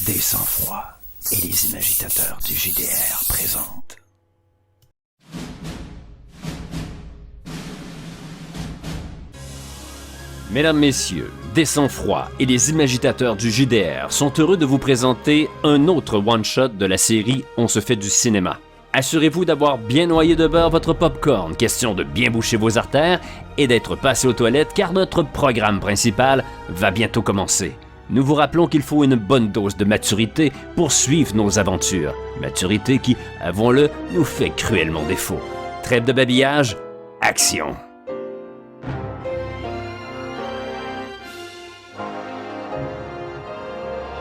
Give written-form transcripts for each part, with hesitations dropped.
Des sang-froid et les imagitateurs du JDR présentent. Mesdames, Messieurs, des sang-froid et les imagitateurs du JDR sont heureux de vous présenter un autre one-shot de la série On se fait du cinéma. Assurez-vous d'avoir bien noyé de beurre votre popcorn, question de bien boucher vos artères et d'être passé aux toilettes car notre programme principal va bientôt commencer. Nous vous rappelons qu'il faut une bonne dose de maturité pour suivre nos aventures. Maturité qui, avouons-le, nous fait cruellement défaut. Trêve de babillage, action!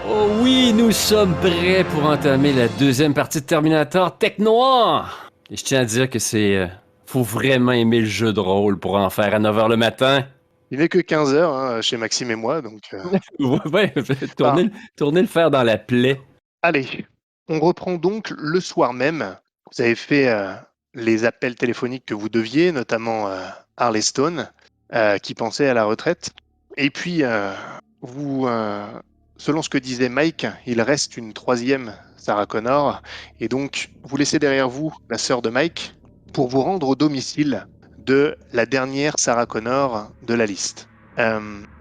Oh oui, nous sommes prêts pour entamer la deuxième partie de Terminator Tech Noir! Et je tiens à dire que faut vraiment aimer le jeu de rôle pour en faire à 9h le matin. Il n'est que 15 heures chez Maxime et moi, donc... Ouais, tournez le fer dans la plaie. Allez, on reprend donc le soir même. Vous avez fait les appels téléphoniques que vous deviez, notamment Harley Stone, qui pensait à la retraite. Et puis, selon ce que disait Mike, il reste une troisième Sarah Connor. Et donc, vous laissez derrière vous la sœur de Mike pour vous rendre au domicile de la dernière Sarah Connor de la liste.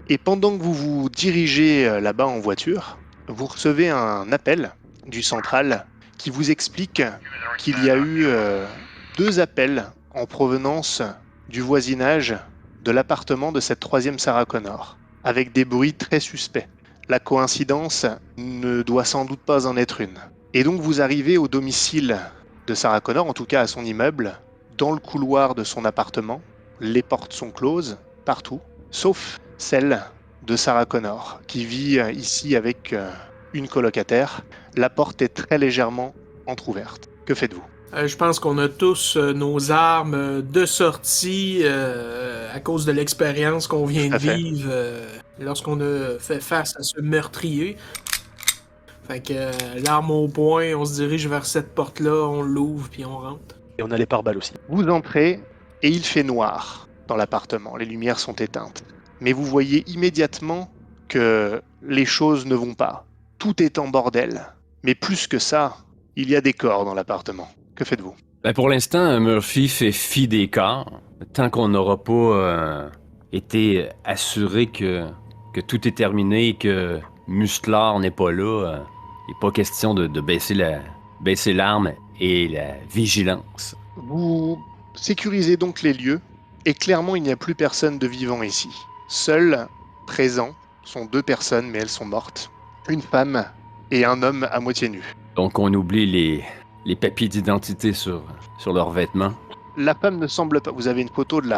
Et pendant que vous vous dirigez là-bas en voiture, vous recevez un appel du central qui vous explique qu'il y a eu 2 appels en provenance du voisinage de l'appartement de cette troisième Sarah Connor, avec des bruits très suspects. La coïncidence ne doit sans doute pas en être une. Et donc vous arrivez au domicile de Sarah Connor, en tout cas à son immeuble, dans le couloir de son appartement. Les portes sont closes, partout, sauf celle de Sarah Connor, qui vit ici avec une colocataire. La porte est très légèrement entrouverte. Que faites-vous ? Je pense qu'on a tous nos armes de sortie à cause de l'expérience qu'on vient de vivre lorsqu'on a fait face à ce meurtrier. Fait que l'arme au poing, on se dirige vers cette porte-là, on l'ouvre puis on rentre. Et on a les pare-balles aussi. Vous entrez et il fait noir dans l'appartement. Les lumières sont éteintes. Mais vous voyez immédiatement que les choses ne vont pas. Tout est en bordel. Mais plus que ça, il y a des corps dans l'appartement. Que faites-vous ? Ben pour l'instant, Murphy fait fi des corps. Tant qu'on n'aura pas été assuré que tout est terminé et que Musclor n'est pas là, il n'est pas question de baisser l'arme et la vigilance. Vous sécurisez donc les lieux et clairement il n'y a plus personne de vivant ici. Seuls présents sont 2 personnes mais elles sont mortes. Une femme et un homme à moitié nu. Donc on oublie les papiers d'identité sur leurs vêtements. La femme ne semble pas... Vous avez une photo de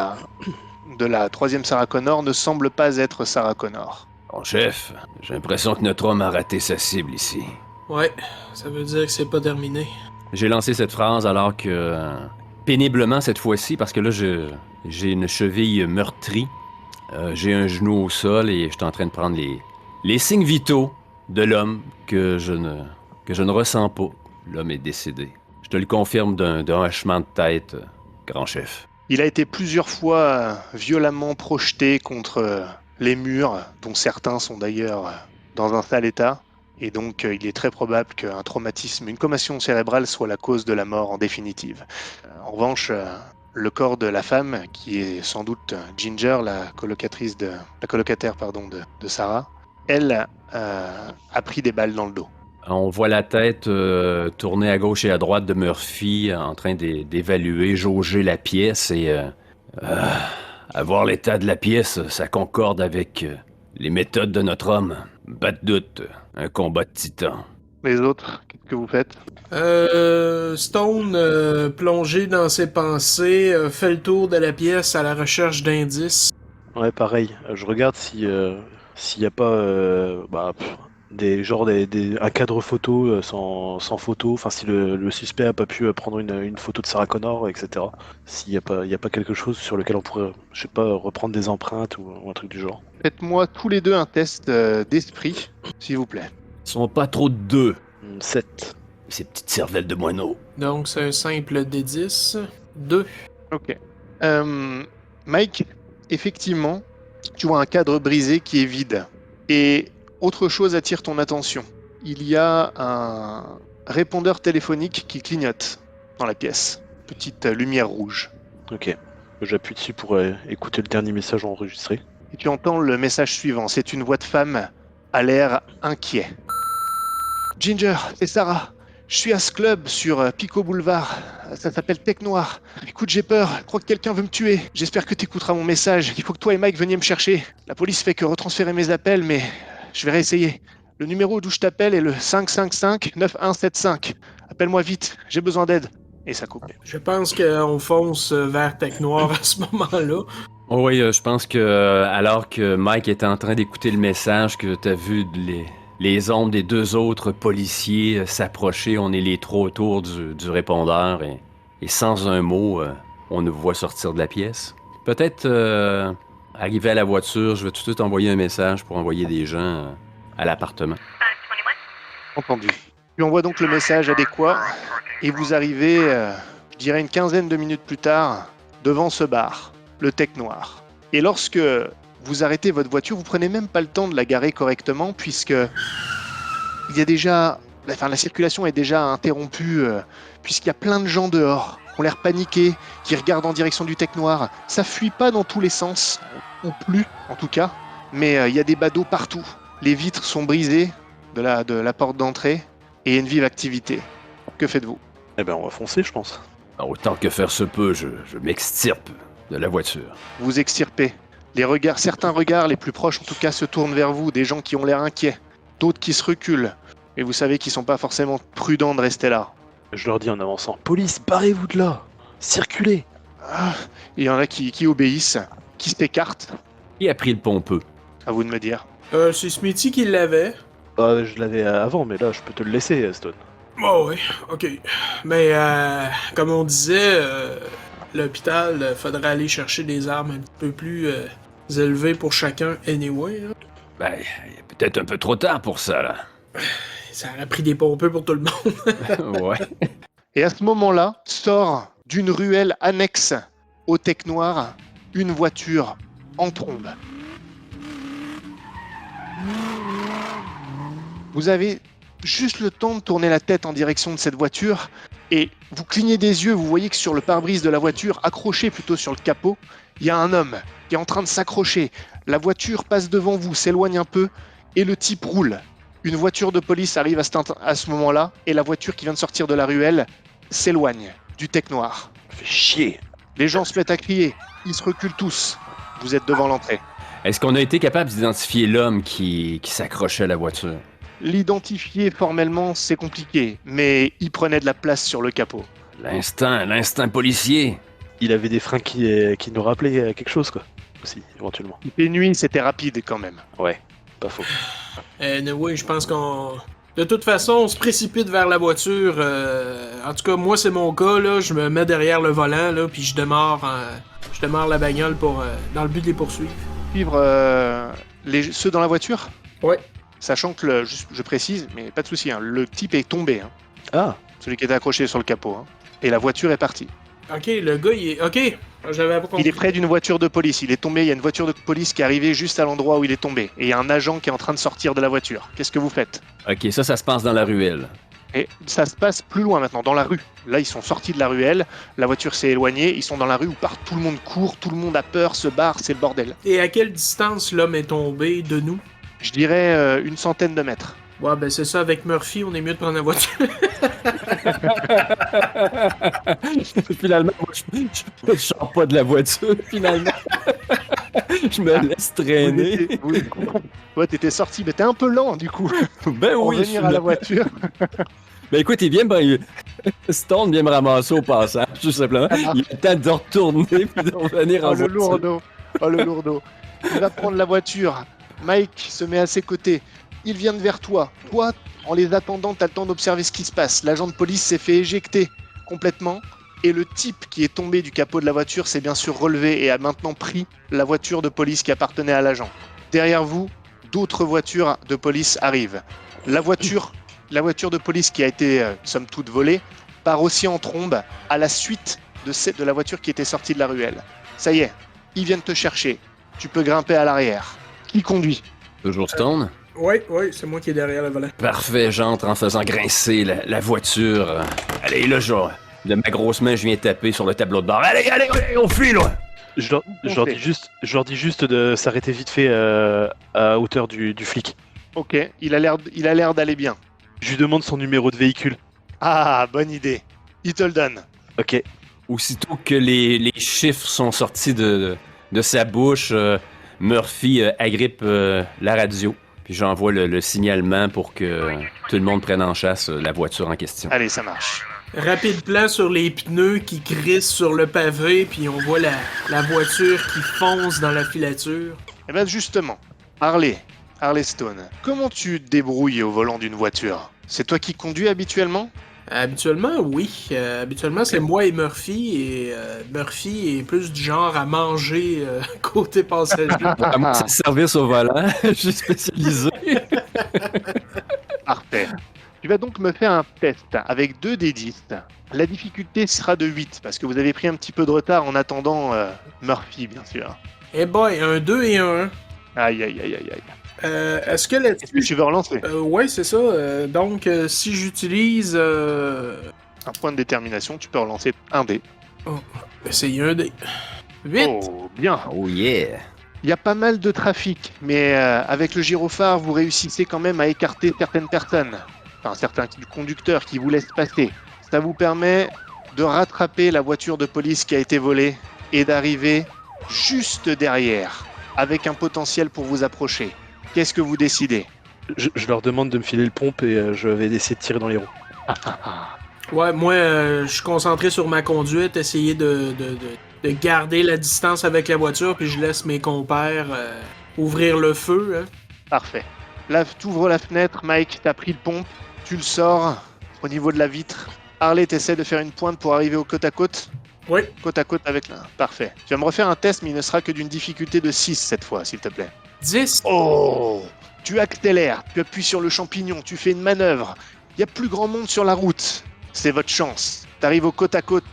la troisième Sarah Connor, ne semble pas être Sarah Connor. Bon, chef, j'ai l'impression que notre homme a raté sa cible ici. Ouais, ça veut dire que c'est pas terminé. J'ai lancé cette phrase alors que, péniblement cette fois-ci, parce que là, j'ai une cheville meurtrie, j'ai un genou au sol et je suis en train de prendre les signes vitaux de l'homme que je ne ressens pas. L'homme est décédé. Je te le confirme d'un hochement de tête, grand chef. Il a été plusieurs fois violemment projeté contre les murs, dont certains sont d'ailleurs dans un sale état. Et donc, il est très probable qu'un traumatisme, une commotion cérébrale soit la cause de la mort en définitive. En revanche, le corps de la femme, qui est sans doute Ginger, la colocataire de Sarah, elle a pris des balles dans le dos. On voit la tête tourner à gauche et à droite de Murphy en train d'évaluer, jauger la pièce et à voir l'état de la pièce, ça concorde avec les méthodes de notre homme. Pas de doute, un combat de titans. Les autres, qu'est-ce que vous faites ? Stone, plongé dans ses pensées, fait le tour de la pièce à la recherche d'indices. Ouais, pareil. Je regarde s'il y a pas un cadre photo sans photo, enfin si le suspect a pas pu prendre une photo de Sarah Connor, etc. S'il y a pas quelque chose sur lequel on pourrait, je sais pas, reprendre des empreintes ou un truc du genre. Faites-moi tous les deux un test d'esprit, s'il vous plaît. Ils sont pas trop de deux, 7. ces petites cervelles de moineaux. Donc c'est un simple D10. 2. Ok. Mike, effectivement, tu vois un cadre brisé qui est vide. Et autre chose attire ton attention. il y a un répondeur téléphonique qui clignote dans la pièce. Petite lumière rouge. Ok. J'appuie dessus pour écouter le dernier message enregistré. Et tu entends le message suivant. C'est une voix de femme à l'air inquiet. Ginger, c'est Sarah. Je suis à ce club sur Pico Boulevard. Ça s'appelle Tech Noir. Écoute, j'ai peur. Je crois que quelqu'un veut me tuer. J'espère que tu écouteras mon message. Il faut que toi et Mike veniez me chercher. La police fait que retransférer mes appels, mais je vais réessayer. Le numéro d'où je t'appelle est le 555-9175. Appelle-moi vite. J'ai besoin d'aide. Et ça coupe. Je pense qu'on fonce vers Tech Noir à ce moment-là. Oh oui, je pense que alors que Mike était en train d'écouter le message, que t'as vu les ombres des deux autres policiers s'approcher, on est les trois autour du répondeur et sans un mot, on nous voit sortir de la pièce. Peut-être arrivé à la voiture, je vais tout de suite envoyer un message pour envoyer des gens à l'appartement. Entendu. Tu envoies donc le message adéquat et vous arrivez, je dirais une quinzaine de minutes plus tard, devant ce bar, le Tech Noir. Et lorsque vous arrêtez votre voiture, vous prenez même pas le temps de la garer correctement puisque il y a déjà, la circulation est déjà interrompue puisqu'il y a plein de gens dehors, qui ont l'air paniqués, qui regardent en direction du Tech Noir. Ça fuit pas dans tous les sens, ou plus en tout cas, mais il y a des badauds partout. Les vitres sont brisées de la porte d'entrée et il y a une vive activité. Que faites-vous ? Eh ben, on va foncer, je pense. Alors, autant que faire se peut, je m'extirpe de la voiture. Vous extirpez. Certains regards, les plus proches en tout cas, se tournent vers vous, des gens qui ont l'air inquiets, d'autres qui se reculent, et vous savez qu'ils sont pas forcément prudents de rester là. Je leur dis en avançant, police, barrez-vous de là, circulez. Il y en a qui obéissent, qui s'écartent, Qui a pris le pompeux? à vous de me dire. C'est Smithy qui l'avait. Je l'avais avant, mais là, je peux te le laisser, Stone. Oh oui, ok. Mais comme on disait, l'hôpital, faudrait aller chercher des armes un petit peu plus élevées pour chacun anyway. Là. Ben, il est peut-être un peu trop tard pour ça, là. Ça aurait pris des pompeux pour tout le monde. Ouais. Et à ce moment-là, sort d'une ruelle annexe au Tech Noir une voiture en trombe. Vous avez juste le temps de tourner la tête en direction de cette voiture et vous clignez des yeux, vous voyez que sur le pare-brise de la voiture, accroché plutôt sur le capot, il y a un homme qui est en train de s'accrocher. La voiture passe devant vous, s'éloigne un peu et le type roule. Une voiture de police arrive à ce moment-là et la voiture qui vient de sortir de la ruelle s'éloigne du Tech Noir. Fait chier. Les gens se mettent à crier, ils se reculent tous. Vous êtes devant l'entrée. Est-ce qu'on a été capable d'identifier l'homme qui s'accrochait à la voiture? L'identifier formellement, c'est compliqué, mais il prenait de la place sur le capot. L'instinct policier. Il avait des freins qui nous rappelaient quelque chose, quoi. Aussi, éventuellement. Il fait nuit, c'était rapide quand même. Ouais, pas faux. Oui, je pense qu'on... De toute façon, on se précipite vers la voiture. En tout cas, moi, c'est mon cas, là. Je me mets derrière le volant, là, puis je démarre la bagnole dans le but de les poursuivre. Suivre ceux dans la voiture ? Ouais. Sachant que, je précise, mais pas de souci, hein, le type est tombé. Hein, Ah, celui qui était accroché sur le capot. Hein, et la voiture est partie. Ok, le gars, il est... Ok, j'avais pas compris. Il est près d'une voiture de police. Il est tombé, il y a une voiture de police qui est arrivée juste à l'endroit où il est tombé. Et il y a un agent qui est en train de sortir de la voiture. Qu'est-ce que vous faites ? Ok, ça se passe dans la ruelle. Et ça se passe plus loin maintenant, dans la rue. Là, ils sont sortis de la ruelle, la voiture s'est éloignée, ils sont dans la rue où tout le monde court, tout le monde a peur, se barre, c'est le bordel. Et à quelle distance l'homme est tombé de nous? Je dirais une centaine de mètres. Ouais, ben c'est ça, avec Murphy, on est mieux de prendre la voiture. Finalement, moi, je sors pas de la voiture, finalement. Je me laisse traîner. Ouais, t'étais sorti, mais t'es un peu lent, du coup, Ben pour oui, venir à la voiture. Ben écoute, Stone vient me ramasser au passage, tout simplement. Il a le temps de retourner puis de revenir en Oh, le voiture. lourdeau. Oh, le lourdeau. Il va prendre la voiture. Mike se met à ses côtés. Ils viennent vers toi. Toi, en les attendant, t'as le temps d'observer ce qui se passe. L'agent de police s'est fait éjecter complètement. Et le type qui est tombé du capot de la voiture s'est bien sûr relevé et a maintenant pris la voiture de police qui appartenait à l'agent. Derrière vous, d'autres voitures de police arrivent. La voiture de police qui a été, somme toute, volée, part aussi en trombe à la suite de la voiture qui était sortie de la ruelle. Ça y est, ils viennent te chercher. Tu peux grimper à l'arrière. Qui conduit ? Toujours Stone? Oui, c'est moi qui est derrière le volant. Parfait, j'entre en faisant grincer la voiture. Allez, là, de ma grosse main, je viens taper sur le tableau de bord. Allez, on fuit, là! Je leur dis juste de s'arrêter vite fait à hauteur du flic. Ok, il a l'air d'aller bien. Je lui demande son numéro de véhicule. Ah, bonne idée. Il te le donne. Ok. Aussitôt que les chiffres sont sortis de sa bouche, Murphy agrippe la radio. Puis j'envoie le signalement pour que tout le monde prenne en chasse la voiture en question. Allez, ça marche. Rapide plan sur les pneus qui crissent sur le pavé, puis on voit la voiture qui fonce dans la filature. Eh bien justement, Harley Stone, comment tu te débrouilles au volant d'une voiture? C'est toi qui conduis habituellement? Habituellement, oui. Habituellement, c'est moi et Murphy, et Murphy est plus du genre à manger côté passager. Moi, c'est le service au volant. Je suis spécialisé. Parfait. Tu vas donc me faire un test avec 2 des 10. La difficulté sera de 8, parce que vous avez pris un petit peu de retard en attendant Murphy, bien sûr. Eh boy, un 2 et un 1. Aïe. Est-ce que Est-ce que tu veux relancer? Ouais, c'est ça. Donc, si j'utilise... Un point de détermination, tu peux relancer un dé. Essayer un dé. 8. Oh, bien. Oh yeah! Il y a pas mal de trafic, mais avec le gyrophare, vous réussissez quand même à écarter certaines personnes. Enfin, certains conducteurs qui vous laissent passer. Ça vous permet de rattraper la voiture de police qui a été volée et d'arriver juste derrière, avec un potentiel pour vous approcher. Qu'est-ce que vous décidez? Je leur demande de me filer le pompe et je vais essayer de tirer dans les roues. Ouais, moi, je suis concentré sur ma conduite, essayer de garder la distance avec la voiture, puis je laisse mes compères ouvrir le feu. Hein. Parfait. Là, t'ouvres la fenêtre, Mike, t'as pris le pompe, tu le sors au niveau de la vitre. Harley, t'essaies de faire une pointe pour arriver au côte à côte. Oui. Côte à côte avec la... Parfait. Tu vas me refaire un test, mais il ne sera que d'une difficulté de 6 cette fois, s'il te plaît. 10. Oh! Tu accélères, tu appuies sur le champignon, tu fais une manœuvre. Il y a plus grand monde sur la route. C'est votre chance. T'arrives côte à côte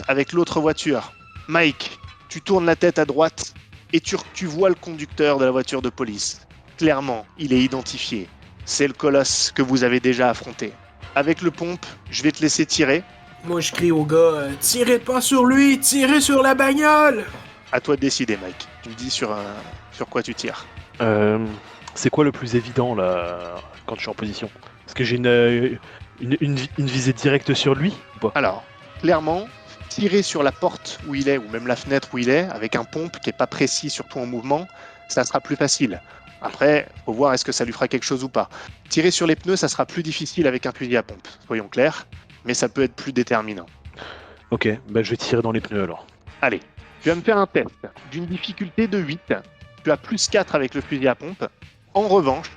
avec l'autre voiture. Mike, tu tournes la tête à droite et tu vois le conducteur de la voiture de police. Clairement, il est identifié. C'est le colosse que vous avez déjà affronté. Avec le pompe, je vais te laisser tirer. Moi, je crie au gars, tirez pas sur lui, tirez sur la bagnole! À toi de décider, Mike. Tu me dis sur quoi tu tires. C'est quoi le plus évident là quand je suis en position? Est-ce que j'ai une visée directe sur lui ou pas? Alors, clairement, tirer sur la porte où il est, ou même la fenêtre où il est, avec un pompe qui n'est pas précis, surtout en mouvement, ça sera plus facile. Après, faut voir est-ce que ça lui fera quelque chose ou pas. Tirer sur les pneus, ça sera plus difficile avec un fusil à pompe, soyons clairs, mais ça peut être plus déterminant. Ok, bah je vais tirer dans les pneus alors. Allez, tu vas me faire un test d'une difficulté de 8. Tu as plus 4 avec le fusil à pompe. En revanche,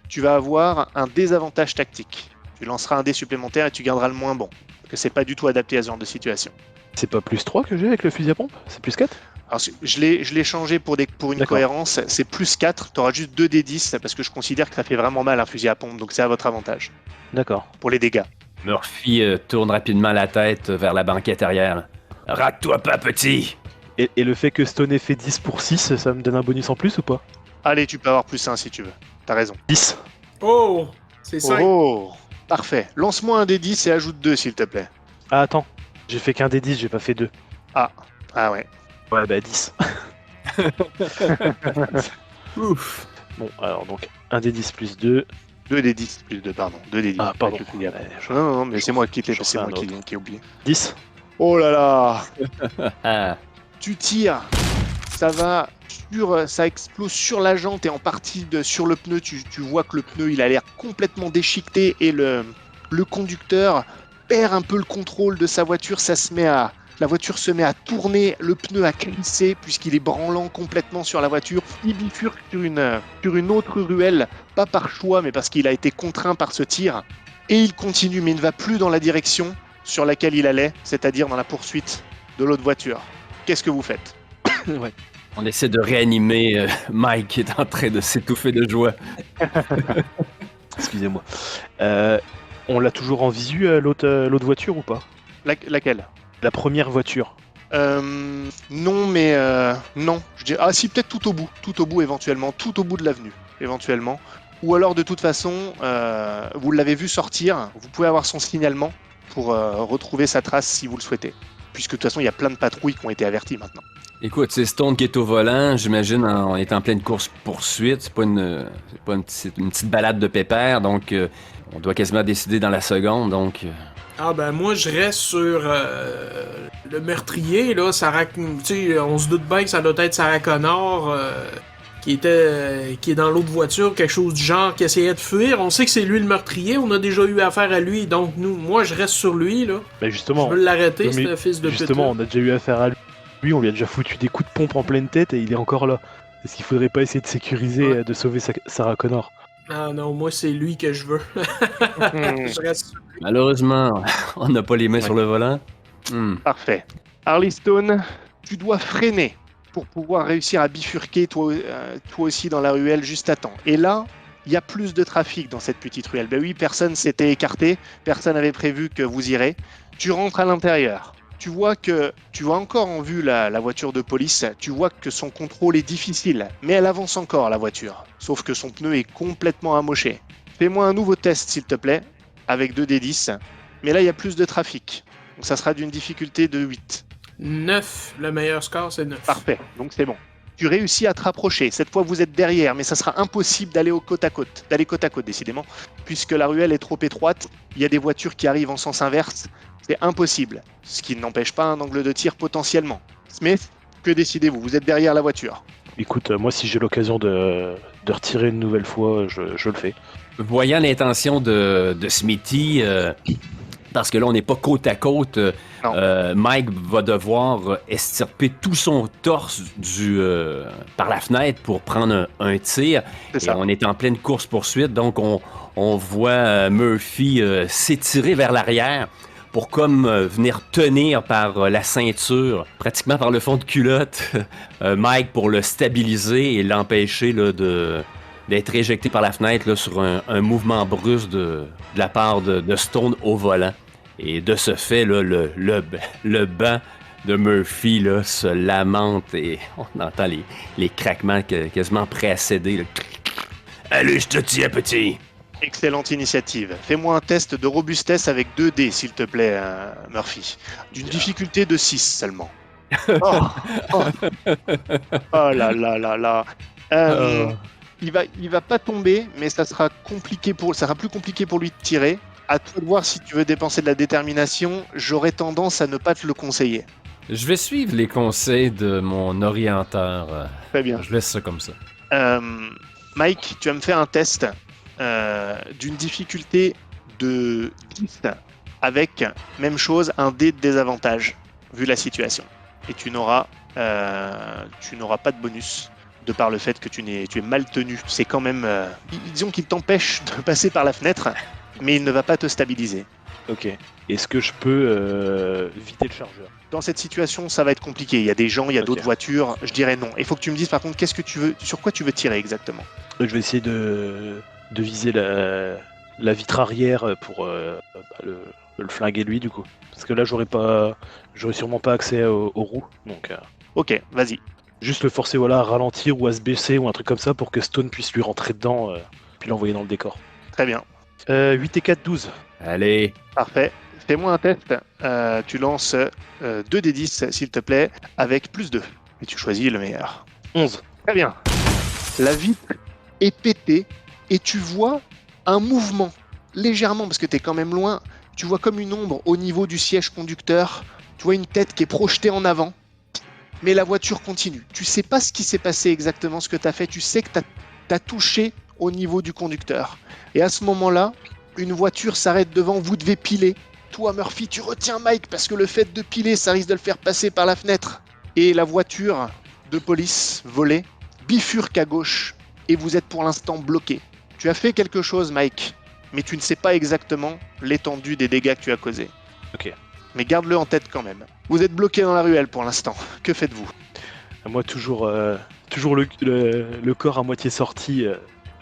tu vas avoir un désavantage tactique. Tu lanceras un dé supplémentaire et tu garderas le moins bon. Parce que c'est pas du tout adapté à ce genre de situation. C'est pas plus 3 que j'ai avec le fusil à pompe? C'est plus 4? Alors, je l'ai changé pour une D'accord. cohérence. C'est plus 4. Tu auras juste 2 des 10 parce que je considère que ça fait vraiment mal un fusil à pompe. Donc c'est à votre avantage. D'accord. Pour les dégâts. Murphy tourne rapidement la tête vers la banquette arrière. Rate-toi pas, petit! Et le fait que Stone ait fait 10 pour 6, ça me donne un bonus en plus ou pas? Allez, tu peux avoir plus 1 si tu veux. T'as raison. 10. Oh! C'est ça. Oh! Parfait. Lance-moi un des 10 et ajoute 2 s'il te plaît. Ah attends, j'ai fait qu'un des 10, j'ai pas fait 2. Ah ouais. Ouais bah 10. Ouf! Bon alors donc 1 des 10 plus 2. 2 des 10 plus 2, pardon. 2 des 10. Ah pardon. Avec le fusil à pompe. Ouais, Non, mais c'est moi qui l'ai, j'en c'est fais moi un autre. qui ai oublié. 10. Oh là là! Ah. Tu tires, ça explose sur la jante et en partie sur le pneu. Tu vois que le pneu il a l'air complètement déchiqueté et le conducteur perd un peu le contrôle de sa voiture. La voiture se met à tourner, le pneu a glissé puisqu'il est branlant complètement sur la voiture. Il bifurque sur une autre ruelle, pas par choix mais parce qu'il a été contraint par ce tir. Et il continue mais il ne va plus dans la direction sur laquelle il allait, c'est-à-dire dans la poursuite de l'autre voiture. Qu'est-ce que vous faites? Ouais. On essaie de réanimer Mike qui est en train de s'étouffer de joie. Excusez-moi. On l'a toujours en visu l'autre voiture ou pas? Laquelle? La première voiture. Non, mais non. Je dirais, si, peut-être tout au bout éventuellement, tout au bout de l'avenue, éventuellement. Ou alors, de toute façon, vous l'avez vu sortir, vous pouvez avoir son signalement pour retrouver sa trace si vous le souhaitez. Puisque de toute façon, il y a plein de patrouilles qui ont été averties maintenant. Écoute, c'est Stone qui est au volant, j'imagine, on est en pleine course-poursuite, c'est pas une petite balade de pépère, donc on doit quasiment décider dans la seconde, donc... Ah ben moi je reste sur le meurtrier là, on se doute bien que ça doit être Sarah Connor qui est dans l'autre voiture, quelque chose du genre, qui essayait de fuir. On sait que c'est lui le meurtrier, on a déjà eu affaire à lui, donc moi je reste sur lui là. Mais justement, je veux l'arrêter, ce fils de pute. Justement, on a déjà eu affaire à lui, on lui a déjà foutu des coups de pompe en pleine tête et il est encore là. Est-ce qu'il faudrait pas essayer de sécuriser, de sauver Sarah Connor? Ah non, moi c'est lui que je veux. Je reste sur lui. Malheureusement, on n'a pas les mains sur le volant. Parfait. Harley Stone, tu dois freiner pour pouvoir réussir à bifurquer toi aussi dans la ruelle juste à temps. Et là, il y a plus de trafic dans cette petite ruelle. Ben oui, personne s'était écarté, personne n'avait prévu que vous irez. Tu rentres à l'intérieur. Tu vois encore en vue la voiture de police, tu vois que son contrôle est difficile, mais elle avance encore la voiture, sauf que son pneu est complètement amoché. Fais-moi un nouveau test s'il te plaît, avec 2d10, mais là il y a plus de trafic, donc ça sera d'une difficulté de 8. 9, le meilleur score c'est 9. Parfait, donc c'est bon. Tu réussis à te rapprocher, cette fois vous êtes derrière, mais ça sera impossible d'aller côte à côte décidément, puisque la ruelle est trop étroite, il y a des voitures qui arrivent en sens inverse, c'est impossible, ce qui n'empêche pas un angle de tir potentiellement. Smith, que décidez-vous? Vous êtes derrière la voiture. Écoute, moi si j'ai l'occasion de retirer une nouvelle fois, je le fais. Voyant l'intention de Smithy, parce que là on n'est pas côte à côte, Mike va devoir estirper tout son torse par la fenêtre pour prendre un tir. C'est et ça. on est en pleine course-poursuite, donc on voit Murphy s'étirer vers l'arrière pour comme venir tenir par la ceinture, pratiquement par le fond de culotte, Mike pour le stabiliser et l'empêcher là, d'être éjecté par la fenêtre là, sur un mouvement brusque de la part de Stone au volant. Et de ce fait, là, le banc de Murphy là, se lamente et on entend les craquements quasiment prêts à céder. Là. Allez, je te tiens, petit! Excellente initiative. Fais-moi un test de robustesse avec 2D, s'il te plaît, Murphy. D'une difficulté de 6 seulement. Oh là là là là. Il va pas tomber, mais ça sera plus compliqué pour lui de tirer. À toi de voir si tu veux dépenser de la détermination. J'aurais tendance à ne pas te le conseiller. Je vais suivre les conseils de mon orienteur. Très bien. Je laisse ça comme ça. Mike, tu vas me faire un test d'une difficulté de 10 avec, même chose, un dé de désavantage, vu la situation. Et tu n'auras pas de bonus, de par le fait que tu es mal tenu. C'est quand même... disons qu'il t'empêche de passer par la fenêtre, mais il ne va pas te stabiliser. Ok. Est-ce que je peux vider le chargeur? Dans cette situation, ça va être compliqué. Il y a des gens, il y a d'autres voitures. Je dirais non. Il faut que tu me dises par contre, sur quoi tu veux tirer exactement? Je vais essayer de viser la vitre arrière pour le flinguer lui du coup. Parce que là j'aurais sûrement pas accès aux roues. Donc Ok, vas-y. juste le forcer à ralentir ou à se baisser ou un truc comme ça pour que Stone puisse lui rentrer dedans puis l'envoyer dans le décor. Très bien. 8 et 4, 12. Allez! Parfait. Fais-moi un test. Tu lances 2d10 s'il te plaît, avec plus 2. Et tu choisis le meilleur. 11. Très bien. La vitre est pétée et tu vois un mouvement légèrement, parce que tu es quand même loin, tu vois comme une ombre au niveau du siège conducteur, tu vois une tête qui est projetée en avant, mais la voiture continue. Tu sais pas ce qui s'est passé exactement, ce que tu as fait, tu sais que tu as touché au niveau du conducteur. Et à ce moment-là, une voiture s'arrête devant, vous devez piler. Toi, Murphy, tu retiens Mike parce que le fait de piler, ça risque de le faire passer par la fenêtre. Et la voiture de police volée bifurque à gauche et vous êtes pour l'instant bloqué. Tu as fait quelque chose, Mike, mais tu ne sais pas exactement l'étendue des dégâts que tu as causés. Ok. Mais garde-le en tête quand même. Vous êtes bloqué dans la ruelle pour l'instant. Que faites-vous? Moi toujours le corps à moitié sorti.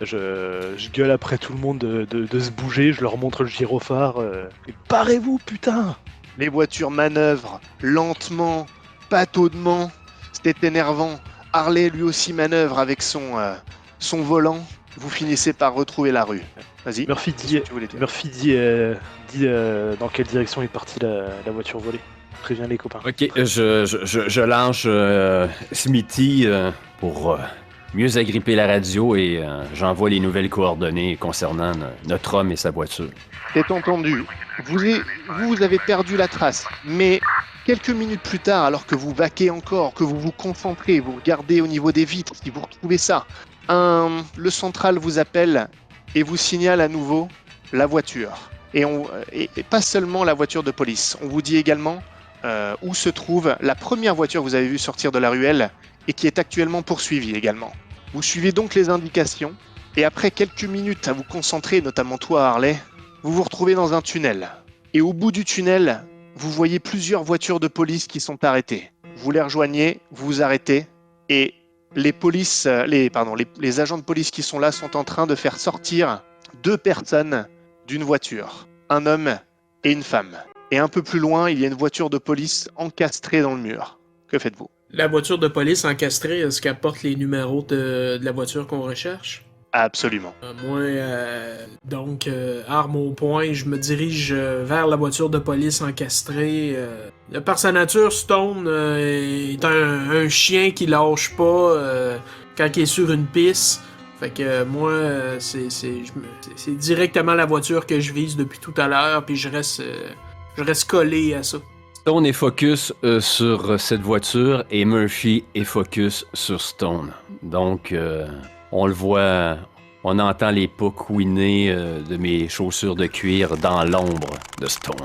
Je gueule après tout le monde de se bouger, je leur montre le gyrophare. Parez-vous, putain! Les voitures manœuvrent lentement pataulement. C'était énervant. Harley lui aussi manœuvre avec son volant. Vous finissez par retrouver la rue. Vas-y. Murphy dit dans quelle direction est partie la voiture volée. Préviens les copains. Ok, je lâche Smithy pour mieux agripper la radio et j'envoie les nouvelles coordonnées concernant notre homme et sa voiture. C'est entendu. Vous avez perdu la trace, mais quelques minutes plus tard, alors que vous vaquez encore, que vous vous concentrez, vous regardez au niveau des vitres, si vous retrouvez ça, le central vous appelle et vous signale à nouveau la voiture. Et pas seulement la voiture de police. On vous dit également où se trouve la première voiture que vous avez vue sortir de la ruelle et qui est actuellement poursuivie également. Vous suivez donc les indications et après quelques minutes à vous concentrer, notamment toi Harley, vous vous retrouvez dans un tunnel. Et au bout du tunnel, vous voyez plusieurs voitures de police qui sont arrêtées. Vous les rejoignez, vous vous arrêtez et les agents de police qui sont là sont en train de faire sortir 2 personnes d'une voiture, un homme et une femme. Et un peu plus loin, il y a une voiture de police encastrée dans le mur. Que faites-vous ? La voiture de police encastrée, est-ce qu'elle porte les numéros de la voiture qu'on recherche? Absolument. Donc, arme au poing, je me dirige vers la voiture de police encastrée. Par sa nature, Stone est un chien qui lâche pas quand il est sur une piste. Fait que moi, c'est directement la voiture que je vise depuis tout à l'heure, puis je reste collé à ça. Stone est focus sur cette voiture et Murphy est focus sur Stone. Donc, on le voit, on entend les pas couiner de mes chaussures de cuir dans l'ombre de Stone.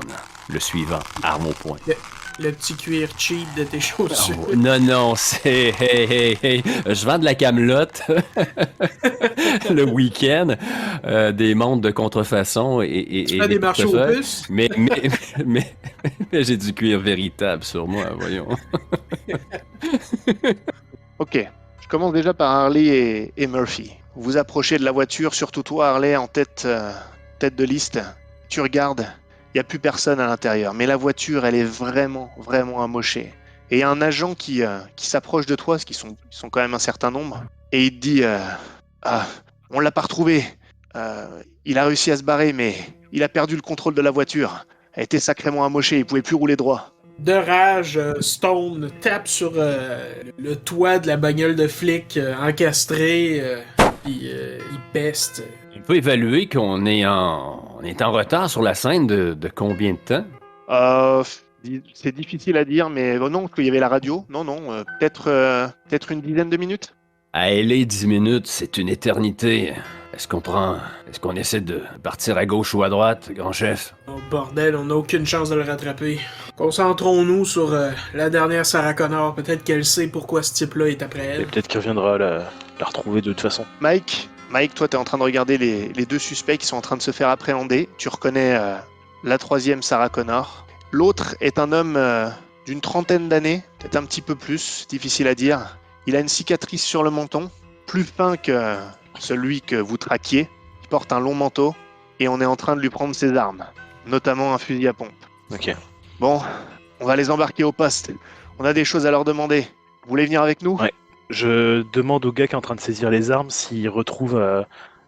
Le suivant, arme au poing. Le petit cuir cheap de tes chaussures. Oh, non, c'est... Hey. Je vends de la camelote le week-end, des montres de contrefaçon et tu fais des marchés aux puces? Mais j'ai du cuir véritable sur moi, voyons. Ok, je commence déjà par Harley et Murphy. Vous vous approchez de la voiture, surtout toi Harley en tête de liste. Tu regardes. Il n'y a plus personne à l'intérieur, mais la voiture, elle est vraiment, vraiment amochée. Et il y a un agent qui s'approche de toi, parce qu'ils sont quand même un certain nombre, et il te dit on l'a pas retrouvé. Il a réussi à se barrer, mais il a perdu le contrôle de la voiture. Elle était sacrément amochée, il pouvait plus rouler droit. De rage, Stone tape sur le toit de la bagnole de flic encastré, puis il peste. On peut évaluer qu'on est en retard sur la scène de combien de temps? C'est difficile à dire, mais non, qu'il y avait la radio. Non, peut-être une dizaine de minutes. À LA, 10 minutes, c'est une éternité. Est-ce qu'on essaie de partir à gauche ou à droite, grand chef? Oh bordel, on n'a aucune chance de le rattraper. Concentrons-nous sur la dernière Sarah Connor. Peut-être qu'elle sait pourquoi ce type-là est après elle. Et peut-être qu'il reviendra la retrouver de toute façon. Mike, toi, t'es en train de regarder les 2 suspects qui sont en train de se faire appréhender. Tu reconnais la 3e Sarah Connor. L'autre est un homme d'une 30aine d'années, peut-être un petit peu plus, difficile à dire. Il a une cicatrice sur le menton, plus fin que celui que vous traquiez. Il porte un long manteau et on est en train de lui prendre ses armes, notamment un fusil à pompe. Ok. Bon, on va les embarquer au poste. On a des choses à leur demander. Vous voulez venir avec nous ? Ouais. Je demande au gars qui est en train de saisir les armes s'il retrouve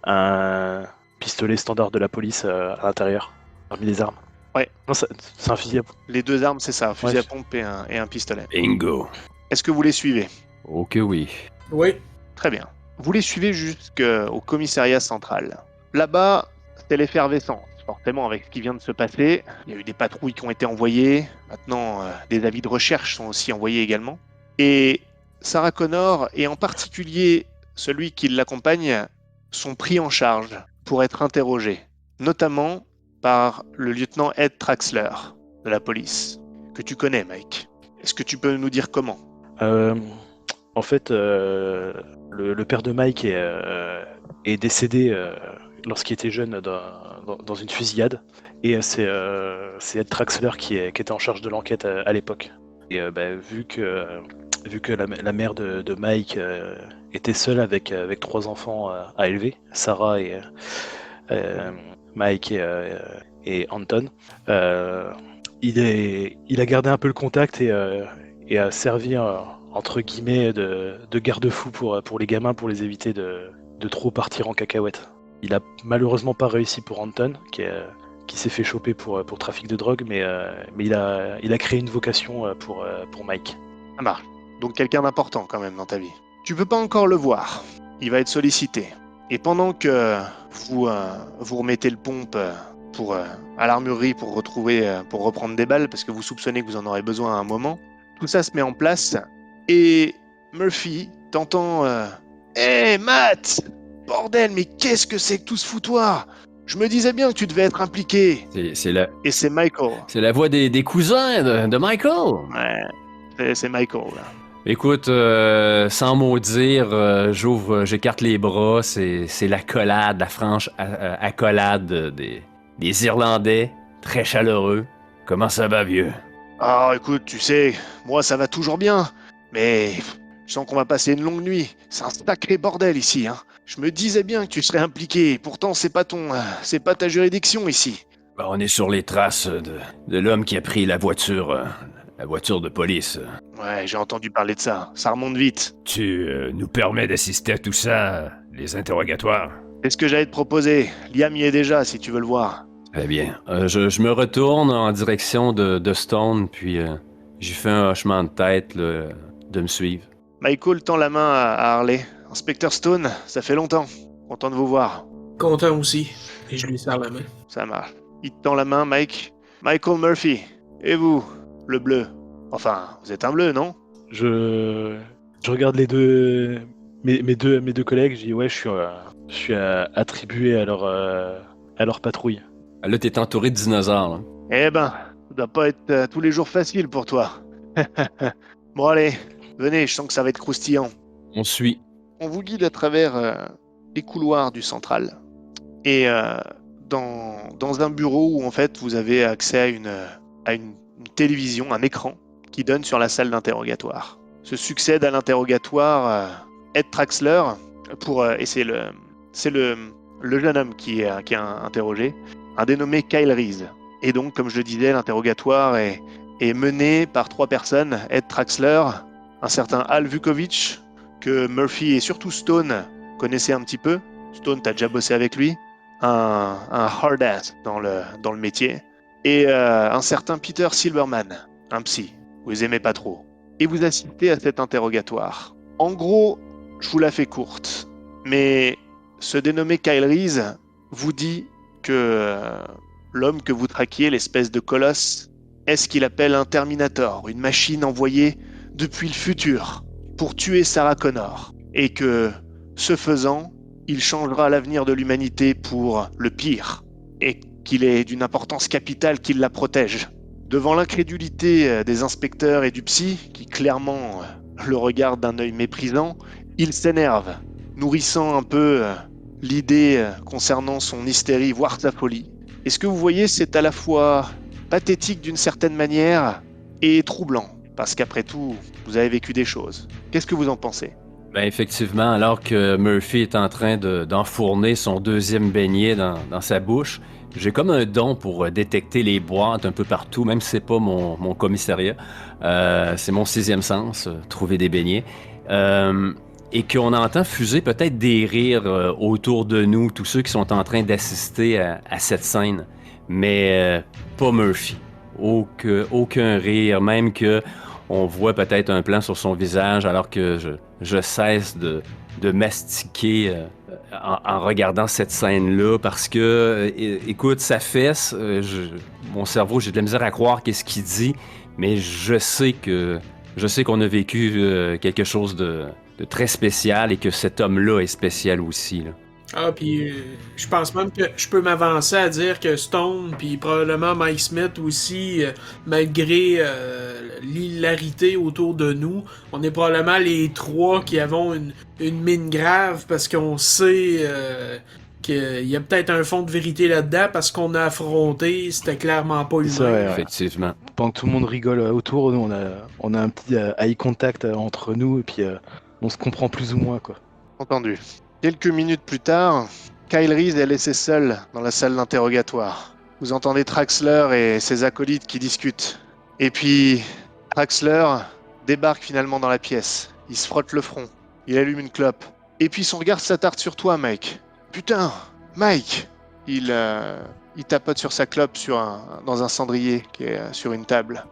un pistolet standard de la police à l'intérieur, parmi les armes. Ouais. Non, c'est un fusil à pompe. Les 2 armes, c'est ça, un fusil à pompe et un pistolet. Bingo. Est-ce que vous les suivez ? Oh que oui. Oui. Très bien. Vous les suivez jusqu'au commissariat central. Là-bas, c'est l'effervescence. Forcément, avec ce qui vient de se passer, il y a eu des patrouilles qui ont été envoyées. Maintenant, des avis de recherche sont aussi envoyés également. Et Sarah Connor, et en particulier celui qui l'accompagne, sont pris en charge pour être interrogés, notamment par le lieutenant Ed Traxler de la police, que tu connais, Mike. Est-ce que tu peux nous dire comment ? En fait, le père de Mike est décédé lorsqu'il était jeune dans une fusillade, et c'est Ed Traxler qui était en charge de l'enquête à l'époque. Et vu que la mère de Mike était seule avec 3 enfants à élever, Sarah et Mike et Anton, il a gardé un peu le contact et et à servir entre guillemets de garde-fou pour les gamins, pour les éviter de trop partir en cacahuète. Il a malheureusement pas réussi pour Anton, qui s'est fait choper pour trafic de drogue, mais il a créé une vocation pour Mike. Ça marche. Donc quelqu'un d'important quand même dans ta vie. Tu peux pas encore le voir. Il va être sollicité. Et pendant que vous remettez le pompe à l'armurerie pour reprendre des balles, parce que vous soupçonnez que vous en aurez besoin à un moment, tout ça se met en place. Et Murphy, t'entends Hey Matt! Bordel, mais qu'est-ce que c'est que tout ce foutoir? Je me disais bien que tu devais être impliqué. Et c'est Michael. C'est la voix des cousins de Michael. Ouais, c'est Michael, là. Écoute, sans maudire, j'écarte les bras, c'est l'accolade, la franche accolade des Irlandais, très chaleureux. Comment ça va, vieux? Ah, écoute, tu sais, moi ça va toujours bien, mais je sens qu'on va passer une longue nuit. C'est un sacré bordel ici, hein. Je me disais bien que tu serais impliqué, pourtant c'est pas ta juridiction ici. Bah, on est sur les traces de l'homme qui a pris la voiture de police. Ouais, j'ai entendu parler de ça, ça remonte vite. Tu nous permets d'assister à tout ça, les interrogatoires? C'est ce que j'allais te proposer, Liam y est déjà si tu veux le voir. Très bien. Je me retourne en direction de Stone, puis j'ai fait un hochement de tête là, de me suivre. Michael tend la main à Harley. Inspecteur Stone, ça fait longtemps. Content de vous voir. Content aussi. Et je lui serre la main. Ça marche. Il te tend la main, Mike. Michael Murphy. Et vous, le bleu. Enfin, vous êtes un bleu, non? Je regarde les deux mes deux collègues, je dis ouais, je suis attribué à leur patrouille. Là, t'es entouré de dinosaures. Là. Eh ben, ça doit pas être tous les jours facile pour toi. Bon allez, venez, je sens que ça va être croustillant. On suit. On vous guide à travers les couloirs du central. Et dans un bureau où en fait vous avez accès à une télévision, un écran, qui donne sur la salle d'interrogatoire. Se succède à l'interrogatoire Ed Traxler, et c'est le jeune homme qui est interrogé, un dénommé Kyle Reese. Et donc, comme je le disais, l'interrogatoire est mené par 3 personnes, Ed Traxler, un certain Al Vukovich, que Murphy et surtout Stone connaissaient un petit peu. Stone, t'as déjà bossé avec lui. Un hard ass dans le métier. Et un certain Peter Silverman, un psy. Vous les aimez pas trop. Et vous assistez à cet interrogatoire. En gros, je vous la fais courte, mais ce dénommé Kyle Reese vous dit que l'homme que vous traquiez, l'espèce de colosse, est ce qu'il appelle un Terminator, une machine envoyée depuis le futur pour tuer Sarah Connor, et que, ce faisant, il changera l'avenir de l'humanité pour le pire, et qu'il est d'une importance capitale qu'il la protège. Devant l'incrédulité des inspecteurs et du psy, qui clairement le regardent d'un œil méprisant, il s'énerve, nourrissant un peu l'idée concernant son hystérie, voire sa folie. Et ce que vous voyez, c'est à la fois pathétique d'une certaine manière et troublant, parce qu'après tout, vous avez vécu des choses. Qu'est-ce que vous en pensez? Ben effectivement, alors que Murphy est en train d'enfourner son deuxième beignet dans sa bouche, j'ai comme un don pour détecter les boîtes un peu partout, même si c'est pas mon commissariat. C'est mon 6e sens, trouver des beignets. Et qu'on entend fuser peut-être des rires autour de nous, tous ceux qui sont en train d'assister à cette scène. Mais pas Murphy. Aucun rire, même que on voit peut-être un plan sur son visage alors que je cesse de mastiquer en regardant cette scène-là parce que, écoute, sa fesse, mon cerveau, j'ai de la misère à croire qu'est-ce qu'il dit, mais je sais qu'on a vécu quelque chose de très spécial et que cet homme-là est spécial aussi, là. Ah, puis je pense même que je peux m'avancer à dire que Stone, puis probablement Mike Smith aussi, malgré l'hilarité autour de nous, on est probablement les 3 qui avons une mine grave parce qu'on sait qu'il y a peut-être un fond de vérité là-dedans parce qu'on a affronté, c'était clairement pas humain. Ça, ouais. Effectivement. Pendant que tout le monde rigole autour, nous on a un petit eye contact entre nous et puis on se comprend plus ou moins, quoi. Entendu. Quelques minutes plus tard, Kyle Reese est laissé seul dans la salle d'interrogatoire. Vous entendez Traxler et ses acolytes qui discutent. Et puis, Traxler débarque finalement dans la pièce. Il se frotte le front. Il allume une clope. Et puis son regard s'attarde sur toi, Mike. Putain, Mike! Il tapote sur sa clope dans un cendrier qui est sur une table.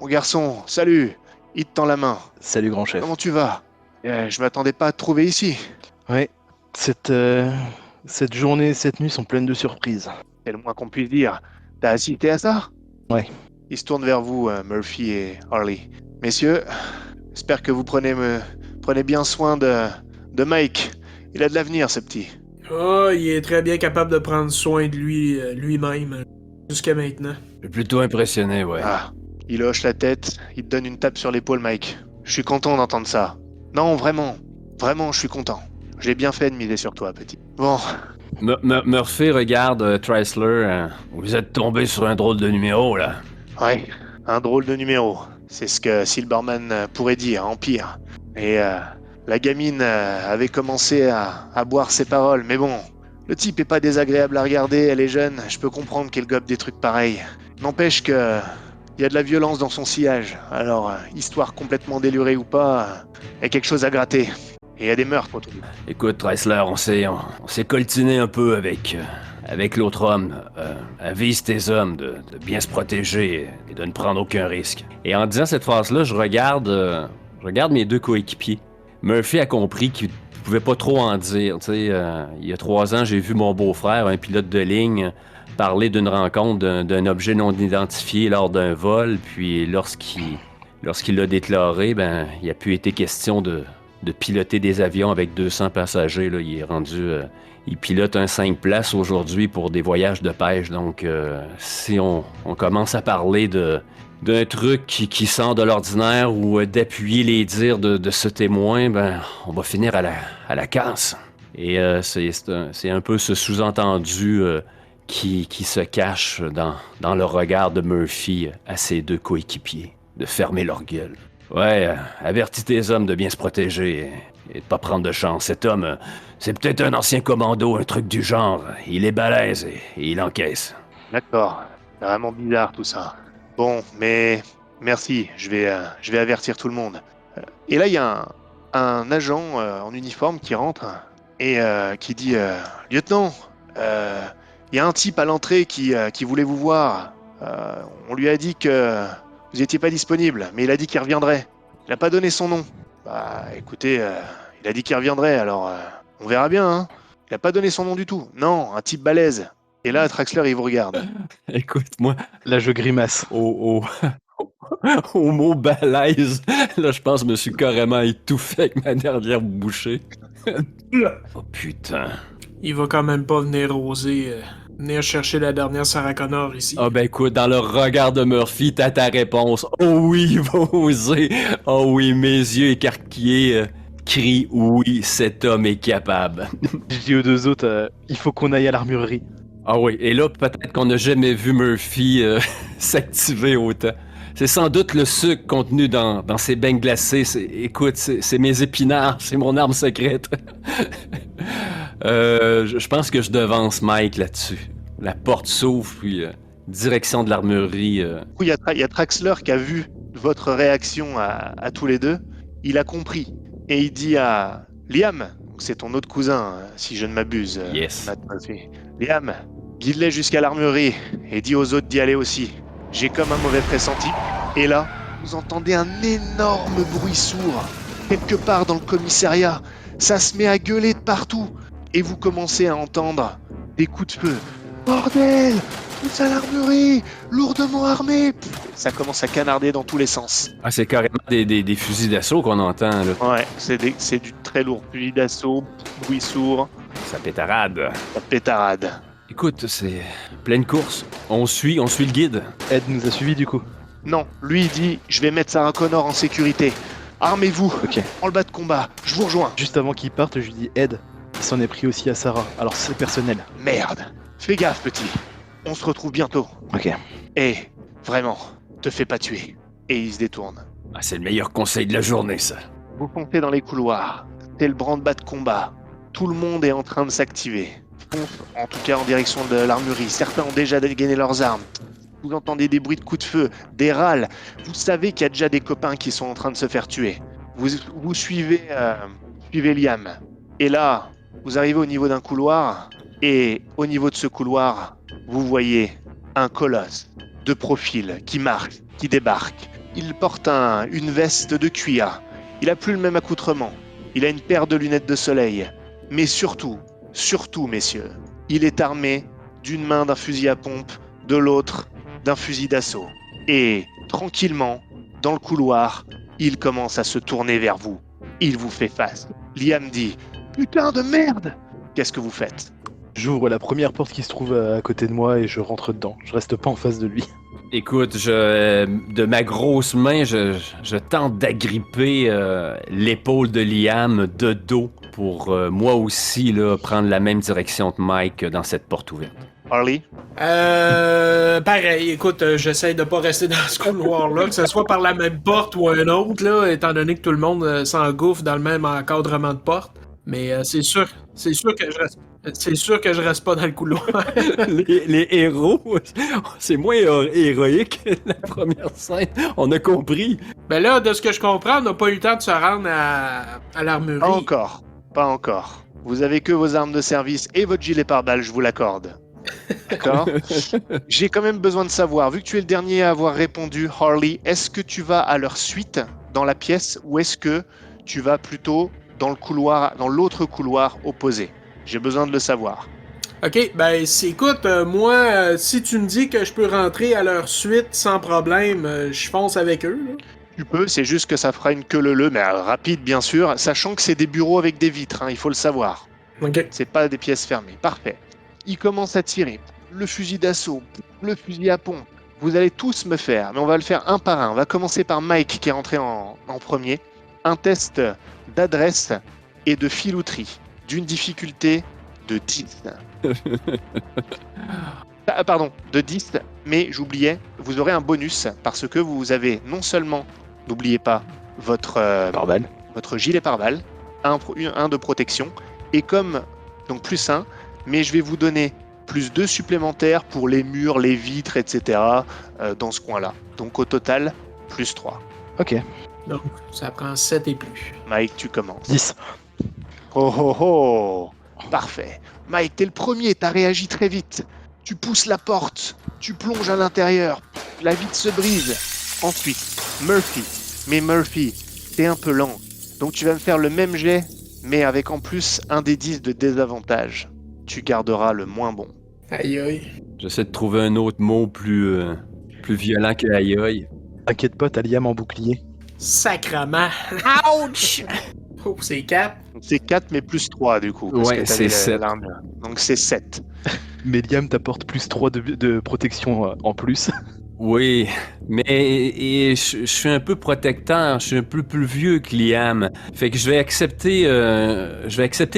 Mon garçon, salut! Il te tend la main. Salut grand chef. Comment tu vas? Je m'attendais pas à te trouver ici. Ouais, cette journée et cette nuit sont pleines de surprises. C'est le moins qu'on puisse dire. T'as assisté à ça? Ouais. Il se tourne vers vous, Murphy et Harley. Messieurs, j'espère que vous prenez bien soin de Mike. Il a de l'avenir, ce petit. Oh, il est très bien capable de prendre soin de lui-même, jusqu'à maintenant. Je suis plutôt impressionné, ouais. Ah, il hoche la tête, il te donne une tape sur l'épaule, Mike. Je suis content d'entendre ça. Non, vraiment, je suis content. J'ai bien fait de miser sur toi, petit. Bon. Murphy regarde Chrysler. Vous êtes tombé sur un drôle de numéro, là. Ouais, un drôle de numéro. C'est ce que Silberman pourrait dire, en pire. Et la gamine avait commencé à boire ses paroles, mais bon, le type est pas désagréable à regarder, elle est jeune, je peux comprendre qu'elle gobe des trucs pareils. N'empêche que il y a de la violence dans son sillage, alors histoire complètement délurée ou pas, il y a quelque chose à gratter. Et il y a des meurtres autour de lui. Écoute, Chrysler, on s'est coltiné un peu avec l'autre homme. Avise tes hommes de bien se protéger et de ne prendre aucun risque. Et en disant cette phrase-là, je regarde mes deux coéquipiers. Murphy a compris qu'il pouvait pas trop en dire. Tu sais, il y a 3 ans, j'ai vu mon beau-frère, un pilote de ligne, parler d'une rencontre d'un objet non identifié lors d'un vol. Puis lorsqu'il l'a déclaré, ben, il a pu été question de piloter des avions avec 200 passagers. Là. Il est rendu... il pilote un 5 places aujourd'hui pour des voyages de pêche. Donc, si on commence à parler d'un truc qui sort de l'ordinaire ou d'appuyer les dires de ce témoin, ben, on va finir à la casse. Et c'est un peu ce sous-entendu qui se cache dans le regard de Murphy à ses deux coéquipiers, de fermer leur gueule. Ouais, avertis tes hommes de bien se protéger et de pas prendre de chance. Cet homme, c'est peut-être un ancien commando, un truc du genre. Il est balèze et il encaisse. D'accord, c'est vraiment bizarre tout ça. Bon, mais merci, je vais avertir tout le monde. Et là, il y a un agent en uniforme qui rentre et qui dit « Lieutenant, il y a un type à l'entrée qui voulait vous voir. On lui a dit que vous n'étiez pas disponible, mais il a dit qu'il reviendrait. Il n'a pas donné son nom. Bah, écoutez, il a dit qu'il reviendrait, alors on verra bien, hein. Il n'a pas donné son nom du tout. Non, un type balèze. Et là, Traxler, il vous regarde. Écoute, moi, Là, je grimace. au mot balèze, là, je pense que je me suis carrément étouffé avec ma dernière bouchée. Oh putain. Il va quand même pas venir venir chercher la dernière Sarah Connor ici. Ah ben écoute, dans le regard de Murphy, t'as ta réponse. Oh oui, il va oser. Oh oui, mes yeux écarquillés crient oui, cet homme est capable. Je dis aux deux autres, il faut qu'on aille à l'armurerie. Ah oui, et là, peut-être qu'on n'a jamais vu Murphy s'activer autant. C'est sans doute le sucre contenu dans ces beignes glacés. Écoute, c'est mes épinards, c'est mon arme secrète. Je pense que je devance Mike là-dessus. La porte s'ouvre, puis direction de l'armurerie. Du coup, il y a Traxler qui a vu votre réaction à tous les deux. Il a compris. Et il dit à Liam, c'est ton autre cousin, si je ne m'abuse. Yes. Matt Murphy. Liam, guide-les jusqu'à l'armurerie et dis aux autres d'y aller aussi. J'ai comme un mauvais pressenti. Et là, vous entendez un énorme bruit sourd. Quelque part dans le commissariat, ça se met à gueuler de partout. Et vous commencez à entendre des coups de feu. Bordel! Tous à l'armurerie! Lourdement armés! Ça commence à canarder dans tous les sens. Ah, c'est carrément des fusils d'assaut qu'on entend, là. Ouais, c'est du très lourd. Fusil d'assaut, bruit sourd, Ça pétarade. ça pétarade. Écoute, c'est pleine course. On suit le guide. Ed nous a suivis du coup. Non, lui il dit « Je vais mettre Sarah Connor en sécurité. Armez-vous, Ok. en le bas de combat, je vous rejoins. Juste avant qu'il parte, je lui dis Ed, il s'en est pris aussi à Sarah. Alors c'est personnel. » Merde. Fais gaffe, petit. On se retrouve bientôt. Ok. Et, vraiment, te fais pas tuer. Et il se détourne. Ah, c'est le meilleur conseil de la journée, ça. Vous foncez dans les couloirs. C'est le branle-bas de combat. Tout le monde est en train de s'activer. Fonce, en tout cas en direction de l'armurerie. Certains ont déjà dégainé leurs armes. Vous entendez des bruits de coups de feu, des râles. Vous savez qu'il y a déjà des copains qui sont en train de se faire tuer. Vous suivez Liam. Et là, vous arrivez au niveau d'un couloir. Et au niveau de ce couloir, vous voyez un colosse de profil qui marche, qui débarque. Il porte une veste de cuir. Il n'a plus le même accoutrement. Il a une paire de lunettes de soleil. Mais surtout, messieurs, il est armé d'une main d'un fusil à pompe, de l'autre d'un fusil d'assaut. Et tranquillement, dans le couloir, il commence à se tourner vers vous. Il vous fait face. Liam dit « Putain de merde !» Qu'est-ce que vous faites ? J'ouvre la première porte qui se trouve à côté de moi et je rentre dedans. Je reste pas en face de lui. Écoute, de ma grosse main, je tente d'agripper l'épaule de Liam de dos pour moi aussi là, prendre la même direction que Mike dans cette porte ouverte. Harley ? Pareil, écoute, j'essaie de pas rester dans ce couloir-là, que ce soit par la même porte ou un autre, là, étant donné que tout le monde s'engouffre dans le même encadrement de porte. Mais c'est sûr que je reste pas dans le couloir. les héros, c'est moins héroïque que la première scène, on a compris. Ben là, de ce que je comprends, on n'a pas eu le temps de se rendre à l'armurerie. Pas encore. Vous avez que vos armes de service et votre gilet pare-balles, je vous l'accorde. D'accord ? J'ai quand même besoin de savoir, vu que tu es le dernier à avoir répondu, Harley, est-ce que tu vas à leur suite dans la pièce ou est-ce que tu vas plutôt dans le couloir, dans l'autre couloir opposé ? J'ai besoin de le savoir. Ok, ben écoute, moi, si tu me dis que je peux rentrer à leur suite sans problème, je fonce avec eux. Là. Tu peux, c'est juste que ça fera une queue leu-leu, mais rapide bien sûr, sachant que c'est des bureaux avec des vitres, il faut le savoir. Ok. C'est pas des pièces fermées. Parfait. Il commence à tirer. Le fusil d'assaut, le fusil à pompe. Vous allez tous me faire, mais on va le faire un par un. On va commencer par Mike qui est rentré en premier. Un test d'adresse et de filouterie d'une difficulté de 10. De 10, mais j'oubliais, vous aurez un bonus parce que vous avez non seulement, n'oubliez pas, votre gilet pare-balles, un de protection, et comme, donc plus 1, mais je vais vous donner plus 2 supplémentaires pour les murs, les vitres, etc. Dans ce coin-là. Donc au total, plus 3. Ok. Donc, ça prend 7 et plus. Mike, tu commences. 10. Oh oh oh! Parfait. Mike, t'es le premier, t'as réagi très vite. Tu pousses la porte, tu plonges à l'intérieur, la vitre se brise. Ensuite, Murphy. Mais Murphy, t'es un peu lent. Donc tu vas me faire le même jet, mais avec en plus un des 10 de désavantage. Tu garderas le moins bon. Aïe aïe. J'essaie de trouver un autre mot plus violent que aïe aïe. T'inquiète pas, t'as Liam en bouclier. Sacrement. Ouch! Oh, c'est 4. C'est 4, mais plus 3 du coup. Parce Ouais, que c'est 7. Donc c'est 7. Mais Liam t'apporte plus 3 de protection en plus. Oui, mais je suis un peu protecteur, je suis un peu plus vieux que Liam. Fait que je vais accepter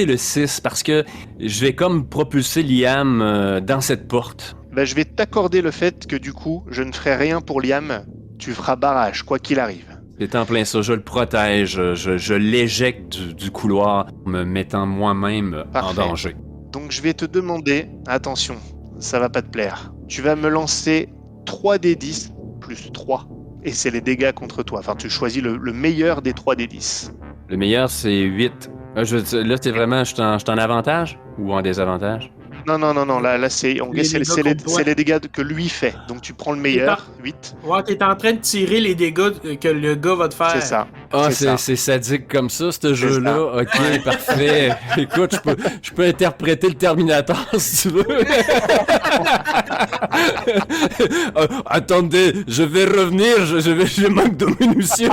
le 6 parce que je vais comme propulser Liam dans cette porte. Ben, je vais t'accorder le fait que du coup, je ne ferai rien pour Liam. Tu feras barrage, quoi qu'il arrive. C'est en plein ça, je le protège, je l'éjecte du couloir, me mettant moi-même en Parfait. danger. Donc je vais te demander, attention, ça va pas te plaire. Tu vas me lancer 3 des 10 plus 3. Et c'est les dégâts contre toi. Enfin, tu choisis le meilleur des 3 des 10. Le meilleur, c'est 8. Là, c'est vraiment, je suis en avantage ou en désavantage? Non, là c'est les dégâts que lui fait. Donc tu prends le meilleur, 8. Ouais, t'es en train de tirer les dégâts que le gars va te faire. C'est ça. Ah, ça. c'est sadique comme ça, ce jeu-là. Ok, parfait. Écoute, je peux interpréter le Terminator si tu veux. Attendez, je vais revenir, je manque de munitions.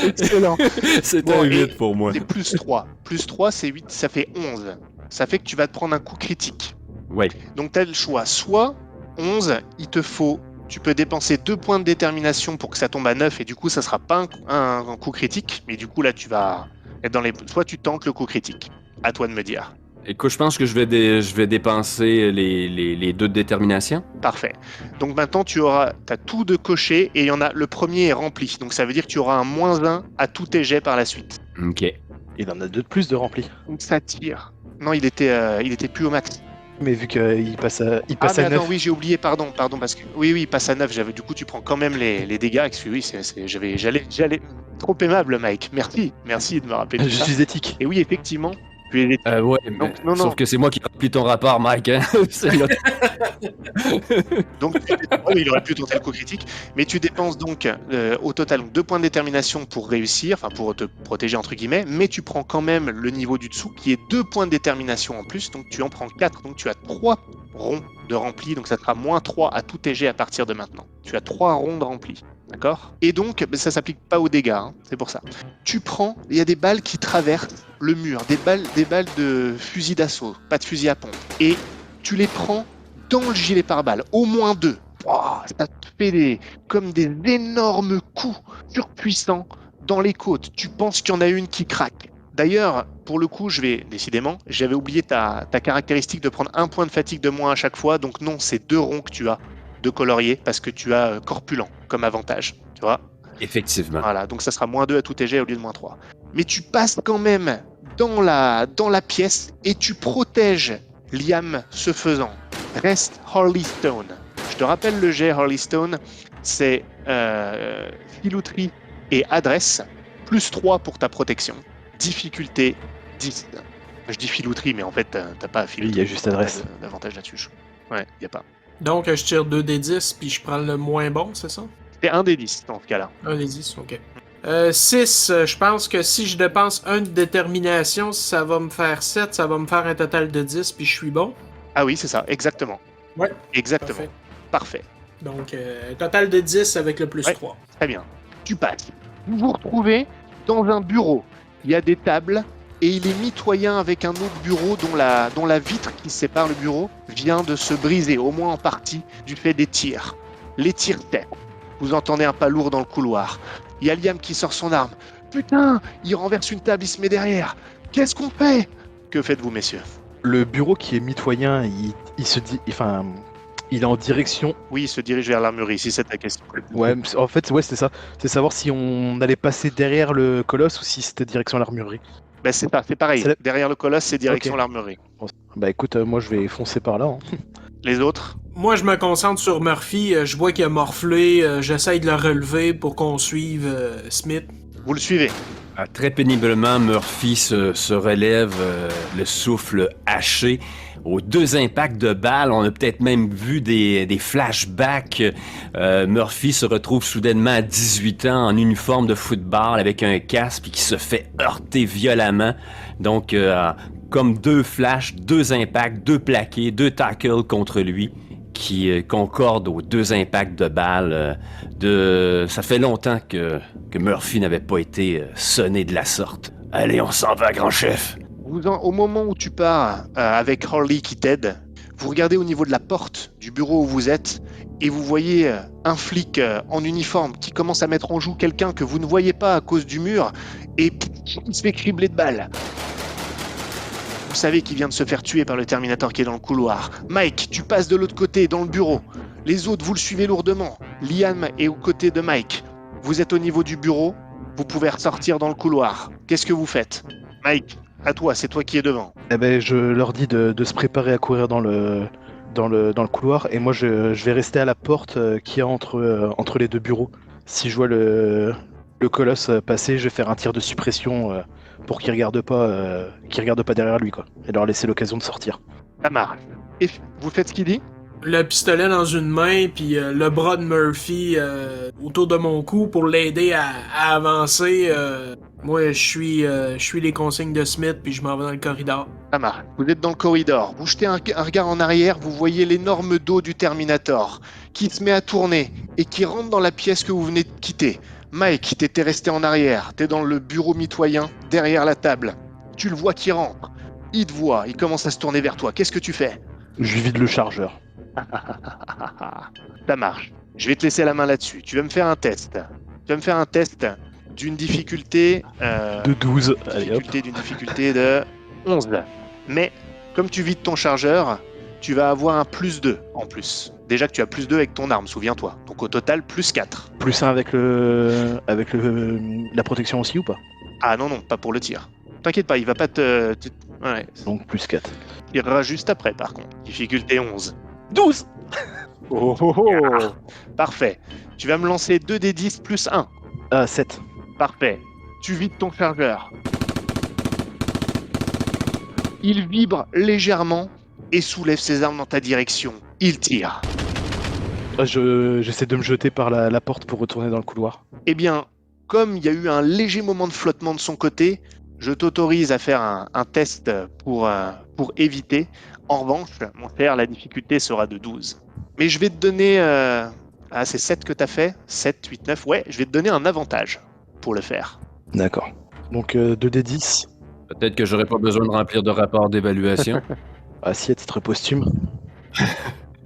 Excellent. C'est un 8 pour moi. C'est plus 3. Plus 3, c'est 8, ça fait 11. Ça fait que tu vas te prendre un coup critique. Ouais. Donc tu as le choix. Soit 11, il te faut... Tu peux dépenser 2 points de détermination pour que ça tombe à 9 et du coup ça sera pas un coup critique. Mais du coup là tu vas être dans les... Soit tu tentes le coup critique. À toi de me dire. Écoute, je pense que je vais dépenser les 2 de détermination. Parfait. Donc maintenant tu as tout de coché et il y en a... Le premier est rempli. Donc ça veut dire que tu auras un -1 à tous tes jets par la suite. Ok. Il en a 2 de plus de rempli. Donc ça tire. Non, il était plus au max. Mais vu qu'il passe à mais 9. attends, oui, j'ai oublié, pardon, parce que oui, il passe à 9. Du coup, tu prends quand même les dégâts. Oui, j'allais trop aimable, Mike. Merci de me rappeler tout Je ça. suis éthique. Et oui, effectivement, tu es éthique. Ouais, Donc, mais, non. sauf que c'est moi qui remplis ton rapport, Mike. Hein? C'est là- Donc, oui, il aurait pu tenter le coup critique, mais tu dépenses donc au total 2 points de détermination pour réussir, enfin pour te protéger entre guillemets, mais tu prends quand même le niveau du dessous qui est 2 points de détermination en plus, donc tu en prends 4, donc tu as 3 ronds de remplis, donc ça sera -3 à tout jet à partir de maintenant. Tu as 3 ronds de remplis. D'accord ? Et donc, ça s'applique pas aux dégâts, hein, c'est pour ça. Tu prends, il y a des balles qui traversent le mur, des balles de fusil d'assaut, pas de fusil à pompe, et tu les prends dans le gilet pare-balles, au moins 2. Oh, ça te fait comme des énormes coups surpuissants dans les côtes. Tu penses qu'il y en a une qui craque. D'ailleurs, pour le coup, j'avais oublié ta caractéristique de prendre 1 point de fatigue de moins à chaque fois. Donc non, c'est 2 ronds que tu as de colorier parce que tu as corpulent comme avantage. Tu vois ? Effectivement. Voilà, donc ça sera -2 à tout jet au lieu de -3. Mais tu passes quand même dans la pièce et tu protèges Liam ce faisant. Reste Harley Stone. Je te rappelle le jet Harley Stone, c'est filouterie et adresse, +3 pour ta protection. Difficulté 10. Je dis filouterie, mais en fait, t'as pas filouterie. Il y a juste adresse. D'avantage là-dessus. Ouais, il y a pas. Donc, je tire 2 des 10, puis je prends le moins bon, c'est ça? C'est un des 10 dans ce cas-là. 1 des 10, ok. 6, je pense que si je dépense 1 de détermination, ça va me faire 7, ça va me faire un total de 10, puis je suis bon. Ah oui, c'est ça, exactement. Ouais. Exactement. Parfait. Parfait. Donc, un total de 10 avec le +3. Ouais. Très bien. Tu passes. Vous vous retrouvez dans un bureau. Il y a des tables et il est mitoyen avec un autre bureau dont la vitre qui sépare le bureau vient de se briser, au moins en partie, du fait des tirs. Les tirs tête. Vous entendez un pas lourd dans le couloir. Il y a Liam qui sort son arme. Putain, il renverse une table, il se met derrière. Qu'est-ce qu'on fait ? Que faites-vous, messieurs ? Le bureau qui est mitoyen, il se dit, enfin, il est en direction. Oui, il se dirige vers l'armurerie, si c'est ta question. Ouais, en fait, ouais, c'est ça. C'est savoir si on allait passer derrière le colosse ou si c'était direction l'armurerie. Ben, c'est pareil. C'est la- Derrière le colosse, c'est direction Ok. l'armurerie. Bah écoute, moi je vais foncer par là. Hein. Les autres ? Moi, je me concentre sur Murphy. Je vois qu'il a morflé. J'essaye de le relever pour qu'on suive Smith. Vous le suivez ? Ah, très péniblement, Murphy se relève, le souffle haché. Aux 2 impacts de balles, on a peut-être même vu des flashbacks. Murphy se retrouve soudainement à 18 ans en uniforme de football avec un casque puis qui se fait heurter violemment. Donc, comme 2 flashs, 2 impacts, 2 plaqués, 2 tackles contre lui qui concordent aux 2 impacts de balles. Ça fait longtemps que Murphy n'avait pas été sonné de la sorte. Allez, on s'en va, grand chef. Au moment où tu pars avec Harley qui t'aide, vous regardez au niveau de la porte du bureau où vous êtes et vous voyez un flic en uniforme qui commence à mettre en joue quelqu'un que vous ne voyez pas à cause du mur et il se fait cribler de balles. Vous savez qu'il vient de se faire tuer par le Terminator qui est dans le couloir. Mike, tu passes de l'autre côté, dans le bureau. Les autres, vous le suivez lourdement. Liam est aux côtés de Mike. Vous êtes au niveau du bureau, vous pouvez ressortir dans le couloir. Qu'est-ce que vous faites ? Mike, à toi, c'est toi qui es devant. Eh ben, je leur dis de se préparer à courir dans le couloir et moi je vais rester à la porte qu'il y a entre les 2 bureaux. Si je vois le colosse passer, je vais faire un tir de suppression pour qu'il regarde pas derrière lui quoi, et leur laisser l'occasion de sortir. Ça marche. Et vous faites ce qu'il dit ? Le pistolet dans une main, puis le bras de Murphy autour de mon cou pour l'aider à avancer. Moi, je suis les consignes de Smith, puis je m'en vais dans le corridor. Ça marche. Vous êtes dans le corridor. Vous jetez un regard en arrière, vous voyez l'énorme dos du Terminator qui se met à tourner et qui rentre dans la pièce que vous venez de quitter. Mike, t'étais resté en arrière. T'es dans le bureau mitoyen, derrière la table. Tu le vois qui rentre. Il te voit, il commence à se tourner vers toi. Qu'est-ce que tu fais ? Je lui vide le chargeur. Ça marche. Je vais te laisser la main là-dessus. Tu vas me faire un test. Tu vas me faire un test d'une difficulté... De 12. Allez hop. d'une difficulté de 11. Mais, comme tu vides ton chargeur, tu vas avoir un +2 en plus. Déjà que tu as +2 avec ton arme, souviens-toi. Donc au total, +4. Plus 1 avec la protection aussi ou pas ? Ah non, pas pour le tir. T'inquiète pas, il va pas te... Ouais. Donc plus 4. tirera juste après, par contre. Difficulté 11. 12. Oh, oh, oh. Parfait. Tu vas me lancer 2d10 plus 1. 7. Parfait. Tu vides ton chargeur. Il vibre légèrement et soulève ses armes dans ta direction. Il tire. J'essaie de me jeter par la porte pour retourner dans le couloir. Eh bien, comme il y a eu un léger moment de flottement de son côté, je t'autorise à faire un test pour éviter. En revanche, mon cher, la difficulté sera de 12. Mais je vais te donner... c'est 7 que tu as fait. 7, 8, 9. Ouais, je vais te donner un avantage pour le faire. D'accord. Donc 2d10. Peut-être que j'aurais pas besoin de remplir de rapport d'évaluation. Si, à titre posthume.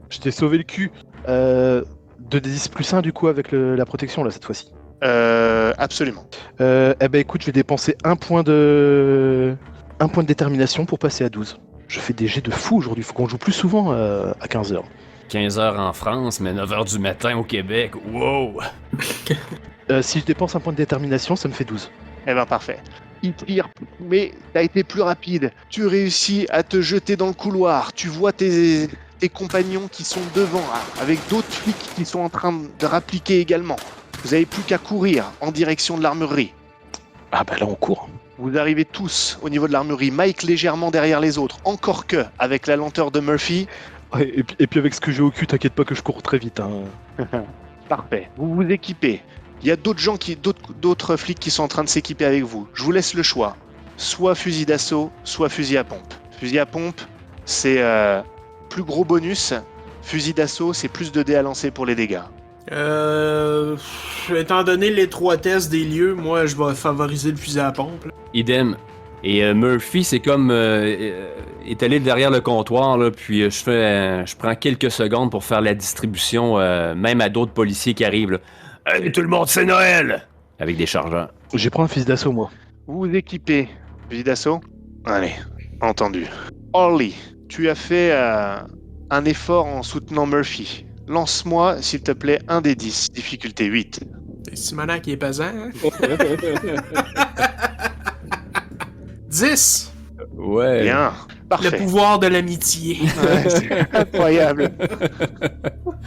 Je t'ai sauvé le cul. 2d10 plus 1 du coup avec la protection là cette fois-ci. Absolument. Écoute, je vais dépenser un point de détermination pour passer à 12. Je fais des jets de fou aujourd'hui, faut qu'on joue plus souvent à 15h. 15h en France, mais 9h du matin au Québec. Wow! Si je dépense un point de détermination, ça me fait 12. Eh ben parfait. Il tire, mais t'as été plus rapide. Tu réussis à te jeter dans le couloir. Tu vois tes compagnons qui sont devant, avec d'autres flics qui sont en train de rappliquer également. Vous n'avez plus qu'à courir en direction de l'armurerie. Ah bah là on court. Vous arrivez tous au niveau de l'armurerie, Mike légèrement derrière les autres, encore que, avec la lenteur de Murphy. Ouais, et puis avec ce que j'ai au cul, t'inquiète pas que je cours très vite. Hein. Parfait. Vous vous équipez. Il y a d'autres flics qui sont en train de s'équiper avec vous. Je vous laisse le choix. Soit fusil d'assaut, soit fusil à pompe. Fusil à pompe, c'est plus gros bonus. Fusil d'assaut, c'est plus de dés à lancer pour les dégâts. Étant donné l'étroitesse des lieux, moi je vais favoriser le fusil à pompe. Là. Idem. Et Murphy, c'est comme est allé derrière le comptoir, là, puis je prends quelques secondes pour faire la distribution, même à d'autres policiers qui arrivent. Là. Allez, tout le monde, c'est Noël! Avec des chargeurs. J'ai pris un fusil d'assaut, moi. Vous vous équipez. Fusil d'assaut? Allez, entendu. Orly, tu as fait un effort en soutenant Murphy. Lance-moi, s'il te plaît, un des 10, difficulté 8. C'est Simonac qui est pesant, hein? 10! Ouais. Bien, parfait. Le pouvoir de l'amitié. Ouais, c'est incroyable.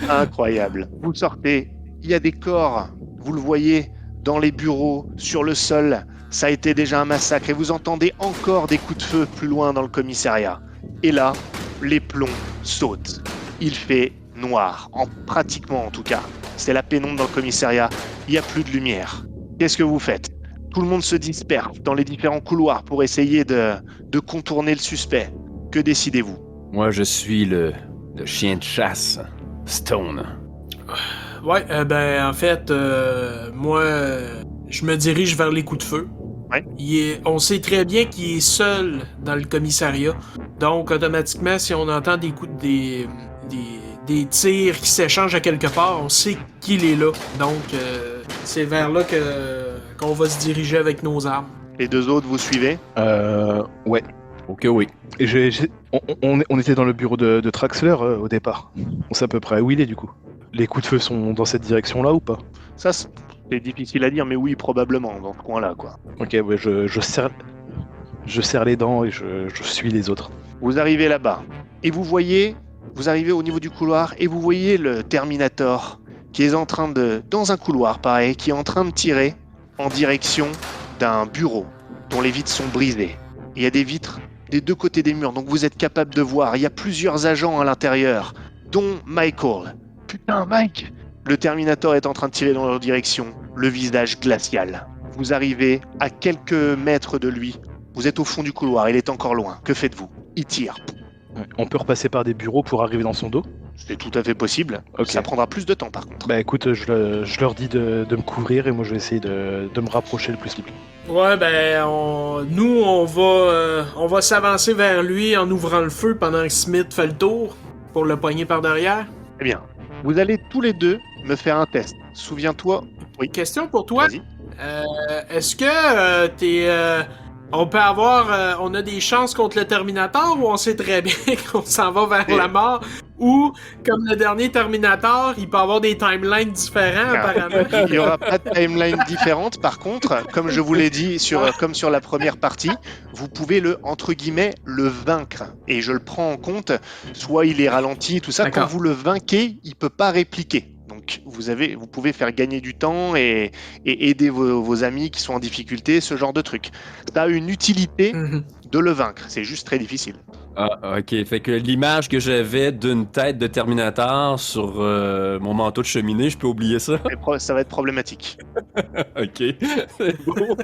Incroyable. Vous sortez, il y a des corps, vous le voyez, dans les bureaux, sur le sol. Ça a été déjà un massacre et vous entendez encore des coups de feu plus loin dans le commissariat. Et là, les plombs sautent. Il fait noir, pratiquement en tout cas. C'est la pénombre dans le commissariat, il n'y a plus de lumière. Qu'est-ce que vous faites ? Tout le monde se disperse dans les différents couloirs pour essayer de contourner le suspect. Que décidez-vous ? Moi, je suis le chien de chasse, Stone. Ouais, en fait, moi, je me dirige vers les coups de feu. Ouais. On sait très bien qu'il est seul dans le commissariat. Donc, automatiquement, si on entend des coups des tirs qui s'échangent à quelque part, on sait qu'il est là. Donc, c'est vers là qu'on va se diriger avec nos armes. Les deux autres, vous suivez ? Ouais. Ok, oui. Et on était dans le bureau de Traxler au départ. On sait à peu près où il est du coup. Les coups de feu sont dans cette direction-là ou pas ? Ça, c'est difficile à dire, mais oui, probablement, dans ce coin-là, quoi. Ok, ouais, je serre les dents et je suis les autres. Vous arrivez là-bas, et vous arrivez au niveau du couloir, et vous voyez le Terminator qui est dans un couloir pareil, qui est en train de tirer en direction d'un bureau dont les vitres sont brisées. Il y a des vitres des deux côtés des murs, donc vous êtes capable de voir. Il y a plusieurs agents à l'intérieur, dont Michael. Putain, Mike! Le Terminator est en train de tirer dans leur direction, le visage glacial. Vous arrivez à quelques mètres de lui. Vous êtes au fond du couloir, il est encore loin. Que faites-vous ? Il tire. Ouais. On peut repasser par des bureaux pour arriver dans son dos ? C'est tout à fait possible. Ok. Ça prendra plus de temps par contre. Bah écoute, je leur dis de me couvrir et moi je vais essayer de me rapprocher le plus possible. Ouais, on va s'avancer vers lui en ouvrant le feu pendant que Smith fait le tour pour le pogner par derrière. Eh bien, vous allez tous les deux me faire un test. Souviens-toi. Oui. Question pour toi. Vas-y. Est-ce que on a des chances contre le Terminator ou on sait très bien qu'on s'en va vers la mort Ou, comme le dernier Terminator, il peut avoir des timelines différents, apparemment. Il n'y aura pas de timeline différente. Par contre, comme je vous l'ai dit, comme sur la première partie, vous pouvez entre guillemets, le vaincre. Et je le prends en compte, soit il est ralenti, tout ça. D'accord. Quand vous le vainquez, il ne peut pas répliquer. Donc, vous pouvez faire gagner du temps et aider vos amis qui sont en difficulté, ce genre de truc. Ça a une utilité Mhm. de le vaincre. C'est juste très difficile. Ah, ok. Fait que l'image que j'avais d'une tête de Terminator sur mon manteau de cheminée, je peux oublier ça? Ça va être problématique. Ok. C'est beau.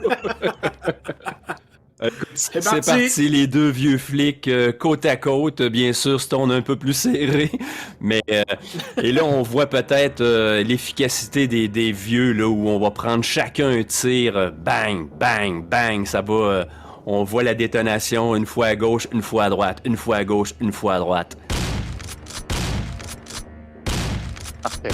Écoute, C'est c'est parti, les deux vieux flics côte à côte. Bien sûr, Stone un peu plus serré, mais et là on voit peut-être l'efficacité des vieux là où on va prendre chacun un tir, bang, bang, bang, ça va. On voit la détonation une fois à gauche, une fois à droite, une fois à gauche, une fois à droite. Parfait.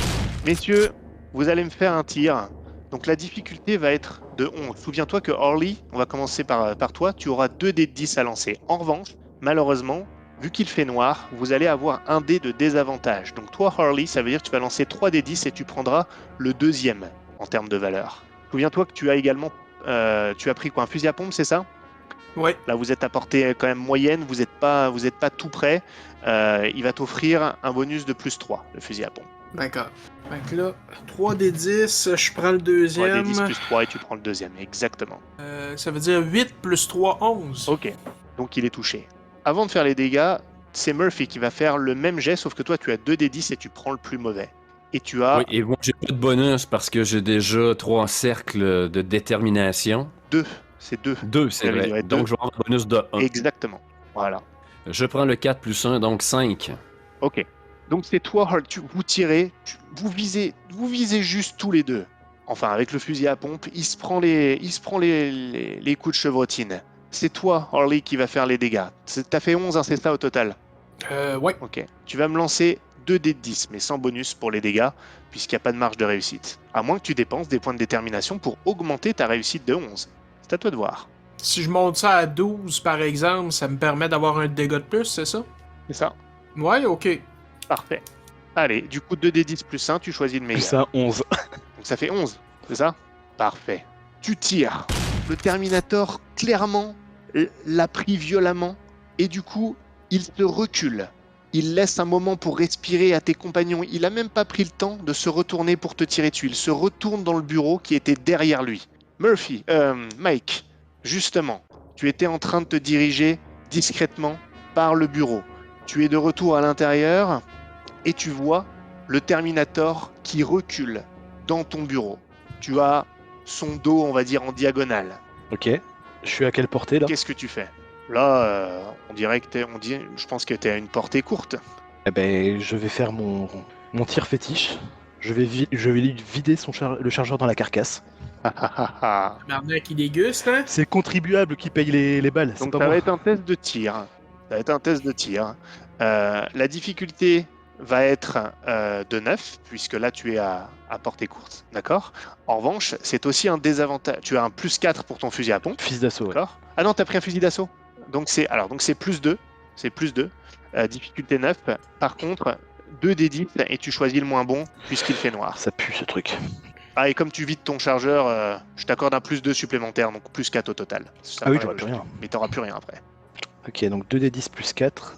Messieurs, vous allez me faire un tir. Donc la difficulté va être de 11. Souviens-toi que Orly, on va commencer par toi, tu auras 2 dés de 10 à lancer. En revanche, malheureusement, vu qu'il fait noir, vous allez avoir un dé de désavantage. Donc toi, Orly, ça veut dire que tu vas lancer 3 dés 10 et tu prendras le deuxième en termes de valeur. Souviens-toi que tu as également tu as pris quoi, un fusil à pompe, c'est ça? Ouais. Là, vous êtes à portée quand même moyenne, vous n'êtes pas tout près. Il va t'offrir un bonus de plus 3, le fusil à pompe. D'accord. Fait que là, 3 des 10, je prends le 3 deuxième. des 10 plus 3 et tu prends le deuxième, exactement. Ça veut dire 8 plus 3, 11. Ok, donc il est touché. Avant de faire les dégâts, c'est Murphy qui va faire le même jet, sauf que toi tu as 2 des 10 et tu prends le plus mauvais. Et tu as Oui, et moi j'ai pas de bonus parce que j'ai déjà 3 cercles de détermination. 2, c'est 2. 2, c'est J'avais dit, vrai. ouais, Donc deux. je vais avoir un bonus de 1. Exactement, voilà. Je prends le 4 plus 1, donc 5. Ok, donc c'est toi, Hart, vous tirez, vous visez juste tous les deux. Enfin, avec le fusil à pompe, il se prend les coups de chevrotine. C'est toi, Harley, qui va faire les dégâts. T'as fait 11, hein, c'est ça au total? Ouais. Ok. Tu vas me lancer 2 dés de 10, mais sans bonus pour les dégâts, puisqu'il n'y a pas de marge de réussite. À moins que tu dépenses des points de détermination pour augmenter ta réussite de 11. C'est à toi de voir. Si je monte ça à 12, par exemple, ça me permet d'avoir un dégât de plus, c'est ça? C'est ça. Ouais, ok. Parfait. Allez, du coup, 2 dés 10 plus 1, tu choisis le meilleur. Plus ça, 11. Donc ça fait 11, c'est ça? Parfait. Tu tires. Le Terminator, clairement, l'a pris violemment, et du coup, il se recule. Il laisse un moment pour respirer à tes compagnons. Il a même pas pris le temps de se retourner pour te tirer dessus. Il se retourne dans le bureau qui était derrière lui. Mike, justement, tu étais en train de te diriger discrètement par le bureau. Tu es de retour à l'intérieur et tu vois le Terminator qui recule dans ton bureau. Tu as son dos, on va dire, en diagonale. Ok. Je suis à quelle portée là? Qu'est-ce que tu fais? Là, on dirait que je pense que tu es à une portée courte. Eh ben, je vais faire mon tir fétiche. Je vais lui vider le chargeur dans la carcasse. Barnac, il déguste, hein? C'est le contribuable qui paye les balles. C'est Donc pas ça moi. va être un test de tir. Ça va être un test de tir. La difficulté va être de 9, puisque là tu es à portée courte. D'accord? En revanche, c'est aussi un désavantage. Tu as un plus 4 pour ton fusil à pompe. Fils d'assaut. Ouais. D'accord? Ah non, t'as pris un fusil d'assaut. Donc c'est plus 2. C'est plus 2. Difficulté 9. Par contre, 2 des 10 et tu choisis le moins bon puisqu'il fait noir. Ça pue ce truc. Ah, et comme tu vides ton chargeur, je t'accorde un plus 2 supplémentaire, donc plus 4 au total. Ça Ah oui, paraît j'aurais plus logique. rien. Mais t'auras plus rien après. Ok, donc 2 des 10 plus 4.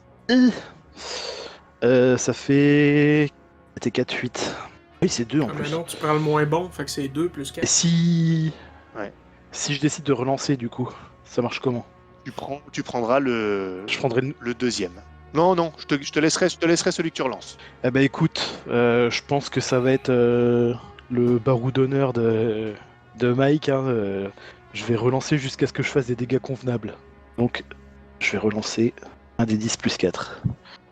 Ça fait. C'était 4, 8. Oui, c'est 2 en Ah, mais plus. non, tu prends le moins bon, fait que c'est 2 plus 4. Et si. Ouais. Si je décide de relancer, du coup, ça marche comment? Tu prendras le Je prendrai le. deuxième. Non, je te laisserai celui que tu relances. Eh ben écoute, je pense que ça va être le barou d'honneur de Mike. Hein, je vais relancer jusqu'à ce que je fasse des dégâts convenables. Donc, je vais relancer un des 10 plus 4.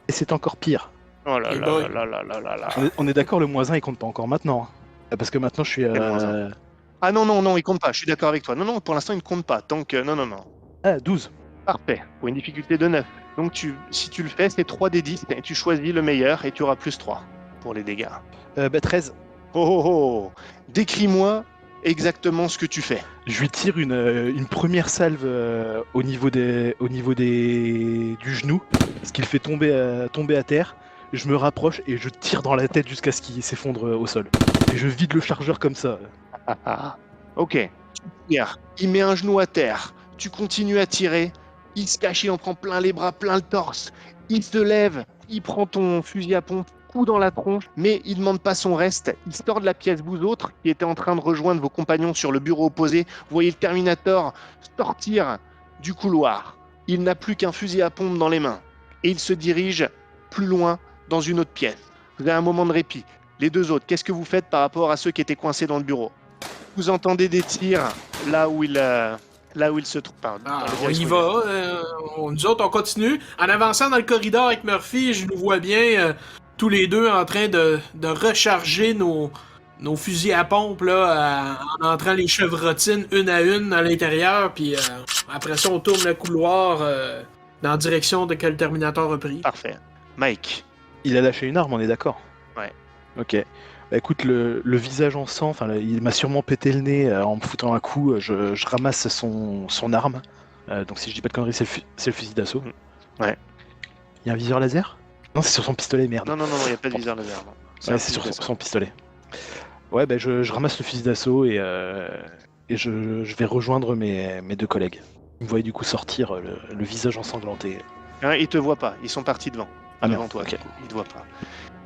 Et c'est encore pire. Oh là Et là boy. là là là là là. On est d'accord, le moins 1 il compte pas encore maintenant. Hein. Parce que maintenant je suis Quel moins à. Ah non, il compte pas, je suis d'accord avec toi. Non, pour l'instant, il ne compte pas. Tant que... Non. Ah, 12. Parfait, pour une difficulté de 9. Donc si tu le fais, c'est 3 des 10 et tu choisis le meilleur et tu auras plus 3 pour les dégâts. 13. Oh. Décris-moi exactement ce que tu fais. Je lui tire une première salve au niveau du genou, ce qui le fait tomber à terre. je me rapproche et je tire dans la tête jusqu'à ce qu'il s'effondre au sol. Et je vide le chargeur comme ça. Ok. Tu tires. Il met un genou à terre. Tu continues à tirer. Il se cache, il en prend plein les bras, plein le torse. Il se lève. Il prend ton fusil à pompe, coup dans la tronche, mais il ne demande pas son reste. Il sort de la pièce, vous autres, qui étaient en train de rejoindre vos compagnons sur le bureau opposé. Vous voyez le Terminator sortir du couloir. Il n'a plus qu'un fusil à pompe dans les mains. Et il se dirige plus loin dans une autre pièce. Vous avez un moment de répit. Les deux autres, qu'est-ce que vous faites par rapport à ceux qui étaient coincés dans le bureau? Vous entendez des tirs là où il se trouve. On y va. Nous autres, on continue. En avançant dans le corridor avec Murphy, je nous vois bien tous les deux en train de recharger nos fusils à pompe là, en entrant les chevrotines une à une à l'intérieur. Puis après ça, on tourne le couloir dans la direction de quel Terminator a pris. Parfait. Mike. Il a lâché une arme, on est d'accord? Ouais. Ok. Bah écoute, le visage en sang, il m'a sûrement pété le nez en me foutant un coup. Je ramasse son arme. Donc si je dis pas de conneries, c'est le fusil d'assaut. Ouais. Il y a un viseur laser? Non, c'est sur son pistolet, merde. Non, il n'y a pas de viseur laser. Non. Ouais, c'est sur son pistolet. Ouais, bah je ramasse le fusil d'assaut et je vais rejoindre mes deux collègues. Ils me voient du coup sortir le visage ensanglanté. Ils te voient pas, ils sont partis devant. Devant toi, ok. Ils te voient pas.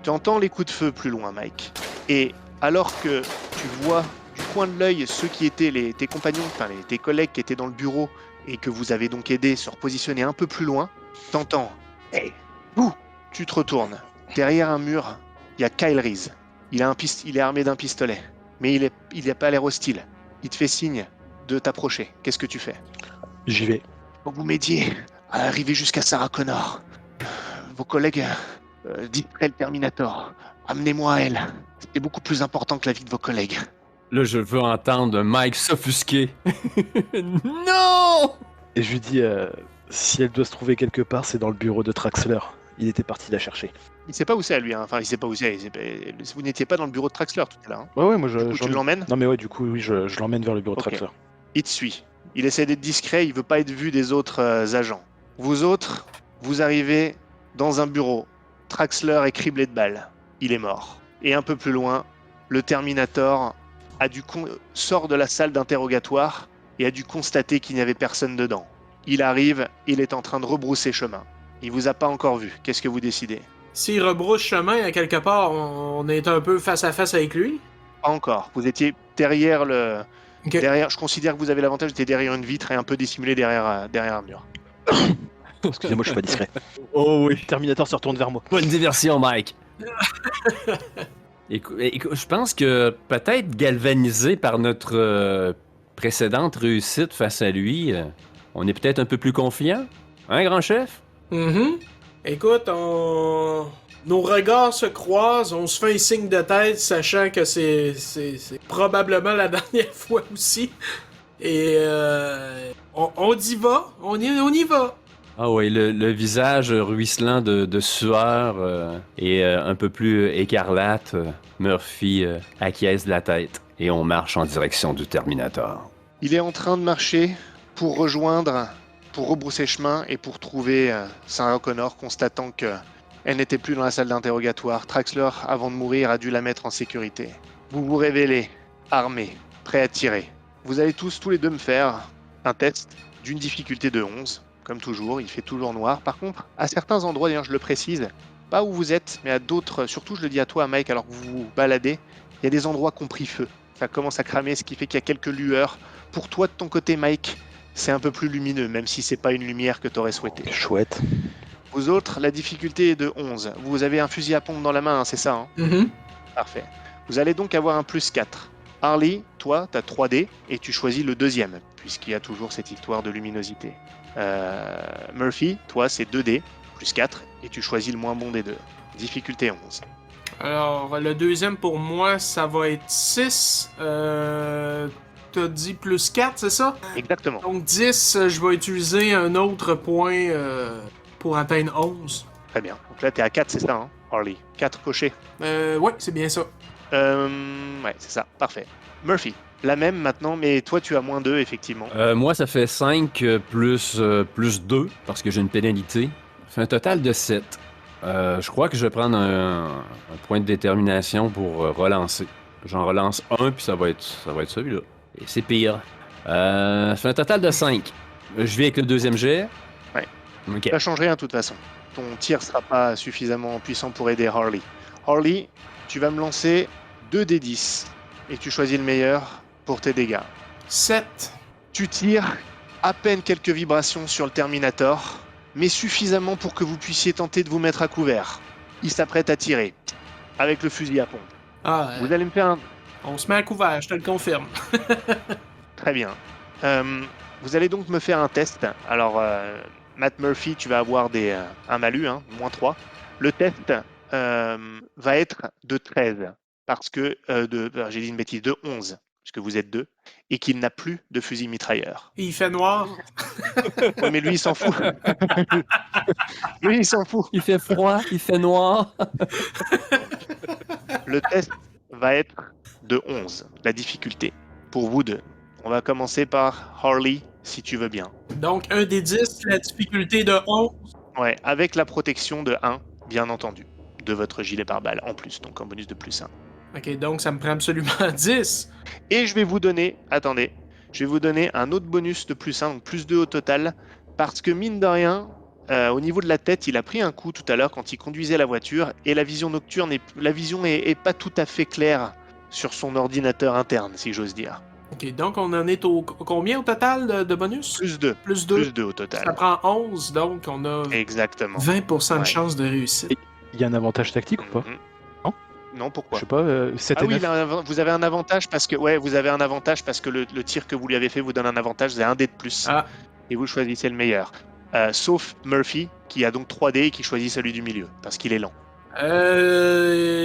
Tu entends les coups de feu plus loin, Mike. Et alors que tu vois du coin de l'œil ceux qui étaient tes compagnons, tes collègues qui étaient dans le bureau et que vous avez donc aidé à se repositionner un peu plus loin, t'entends « Hey, vous !» Tu te retournes. Derrière un mur, il y a Kyle Reese. Il est armé d'un pistolet, mais il n'a pas l'air hostile. Il te fait signe de t'approcher. Qu'est-ce que tu fais? J'y vais. Faut que vous m'aidiez à arriver jusqu'à Sarah Connor. Vos collègues distraient le Terminator. Amenez-moi à elle. C'est beaucoup plus important que la vie de vos collègues. Là, je veux entendre Mike s'offusquer. Non! Et je lui dis, si elle doit se trouver quelque part, c'est dans le bureau de Traxler. Il était parti la chercher. Il sait pas où c'est, lui. Hein. Enfin, il sait pas où c'est. Vous n'étiez pas dans le bureau de Traxler tout à l'heure. Hein. Ouais, moi Tu l'emmènes? Non, mais ouais, du coup, oui, je l'emmène vers le bureau de Traxler. Il te suit. Il essaie d'être discret, il veut pas être vu des autres agents. Vous autres, vous arrivez dans un bureau. Traxler est criblé de balles. Il est mort. Et un peu plus loin, le Terminator sort de la salle d'interrogatoire et a dû constater qu'il n'y avait personne dedans. Il arrive, il est en train de rebrousser chemin. Il vous a pas encore vu. Qu'est-ce que vous décidez? S'il rebrousse chemin, à quelque part, on est un peu face à face avec lui? Pas encore. Vous étiez derrière le... Okay. Derrière, je considère que vous avez l'avantage d'être derrière une vitre et un peu dissimulé derrière un mur. Excusez-moi, je suis pas discret. Oh oui. Terminator se retourne vers moi. Bonne diversion, Mike. Écoute, je pense que peut-être galvanisé par notre précédente réussite face à lui, on est peut-être un peu plus confiant. Hein, grand chef? Écoute, nos regards se croisent, on se fait un signe de tête, sachant que c'est probablement la dernière fois aussi. Et on y va, on y va. Ah oui, le visage ruisselant de sueur et un peu plus écarlate, Murphy acquiesce de la tête et on marche en direction du Terminator. Il est en train de marcher pour rebrousser chemin et pour trouver Sarah Connor, constatant qu'elle n'était plus dans la salle d'interrogatoire. Traxler, avant de mourir, a dû la mettre en sécurité. Vous vous révélez, armés, prêts à tirer. Vous allez tous les deux me faire un test d'une difficulté de 11. Comme toujours, il fait toujours noir. Par contre, à certains endroits, d'ailleurs je le précise, pas où vous êtes, mais à d'autres, surtout je le dis à toi Mike, alors que vous vous baladez, il y a des endroits qui ont pris feu. Ça commence à cramer, ce qui fait qu'il y a quelques lueurs. Pour toi, de ton côté Mike, c'est un peu plus lumineux, même si c'est pas une lumière que tu aurais souhaité. Chouette. Vous autres, la difficulté est de 11. Vous avez un fusil à pompe dans la main, hein, c'est ça hein? Parfait. Vous allez donc avoir un plus 4. Harley, toi, tu as 3D et tu choisis le deuxième, puisqu'il y a toujours cette histoire de luminosité. Murphy, toi, c'est 2D, plus 4, et tu choisis le moins bon des deux. Difficulté 11. Alors, le deuxième pour moi, ça va être 6. T'as dit plus 4, c'est ça? Exactement. Donc 10, je vais utiliser un autre point pour atteindre 11. Très bien. Donc là, t'es à 4, c'est ça, hein, Harley? 4 cochés. Ouais, c'est bien ça. Ouais, c'est ça. Parfait. Murphy, la même maintenant, mais toi, tu as moins 2, effectivement. Moi, ça fait 5 plus 2, parce que j'ai une pénalité. Ça fait un total de 7. Je crois que je vais prendre un point de détermination pour relancer. J'en relance un, puis ça va être celui-là. Et c'est pire. Ça fait un total de 5. Je vais avec le deuxième jet. Ouais. Ok. Ça change rien de toute façon. Ton tir sera pas suffisamment puissant pour aider Harley. Harley, tu vas me lancer 2d10 et tu choisis le meilleur pour tes dégâts. 7. Tu tires à peine quelques vibrations sur le Terminator, mais suffisamment pour que vous puissiez tenter de vous mettre à couvert. Il s'apprête à tirer avec le fusil à pompe. Ah, Vous allez me faire un... on se met à couvert, je te le confirme. Très bien. Vous allez donc me faire un test. Alors, Matt Murphy, tu vas avoir un malus, hein, -3. Le test va être de 13, parce que, j'ai dit une bêtise, de 11, puisque vous êtes 2, et qu'il n'a plus de fusil mitrailleur. Il fait noir. Oui, mais lui, il s'en fout. Lui, il s'en fout. Il fait froid, il fait noir. Le test va être de 11, la difficulté, pour vous deux. On va commencer par Harley, si tu veux bien. Donc, un des 10, la difficulté de 11. Ouais, avec la protection de 1, bien entendu, de votre gilet pare-balles en plus, donc en bonus de plus 1. Ok, donc ça me prend absolument 10. Et je vais vous donner, attendez, je vais vous donner un autre bonus de plus 1, donc plus 2 au total, parce que mine de rien, au niveau de la tête, il a pris un coup tout à l'heure quand il conduisait la voiture, et la vision nocturne, la vision est pas tout à fait claire sur son ordinateur interne, si j'ose dire. Ok, donc on en est au combien au total de bonus? Plus 2. Plus 2. Plus 2 au Ça total. prend 11, donc on a Exactement. 20% de Ouais. chance de réussite. Et il y a un avantage tactique ou pas? Mhm. Non. Non, Je pourquoi? sais pas, 7 Ah et oui, 9. vous avez un avantage parce que vous avez un avantage parce que le tir que vous lui avez fait vous donne un avantage, vous avez un dé de plus Ah, et vous choisissez le meilleur. Sauf Murphy qui a donc 3 dés et qui choisit celui du milieu parce qu'il est lent.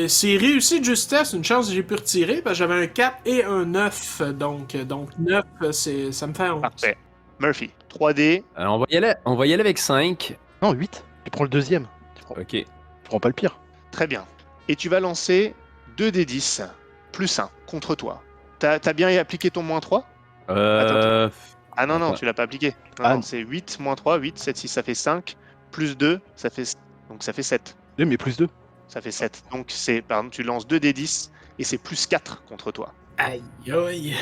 c'est réussi de justesse, une chance que j'ai pu retirer, parce que j'avais un 4 et un 9, donc 9, ça me fait 11. Parfait. Murphy, 3 dés. On va y aller avec 5. Non, 8. Tu prends le deuxième. Ok. Tu prends pas le pire. Très bien. Et tu vas lancer 2 dés 10 plus 1 contre toi. T'as bien appliqué ton -3? Ah non, Attends. tu l'as pas appliqué. Non, Ah. non, c'est 8 -3, 8, 7, 6, ça fait 5. Plus 2, ça fait 7. Oui, mais plus 2. Ça fait 7. Donc tu lances 2 dés 10 et c'est plus 4 contre toi. Aïe, aïe.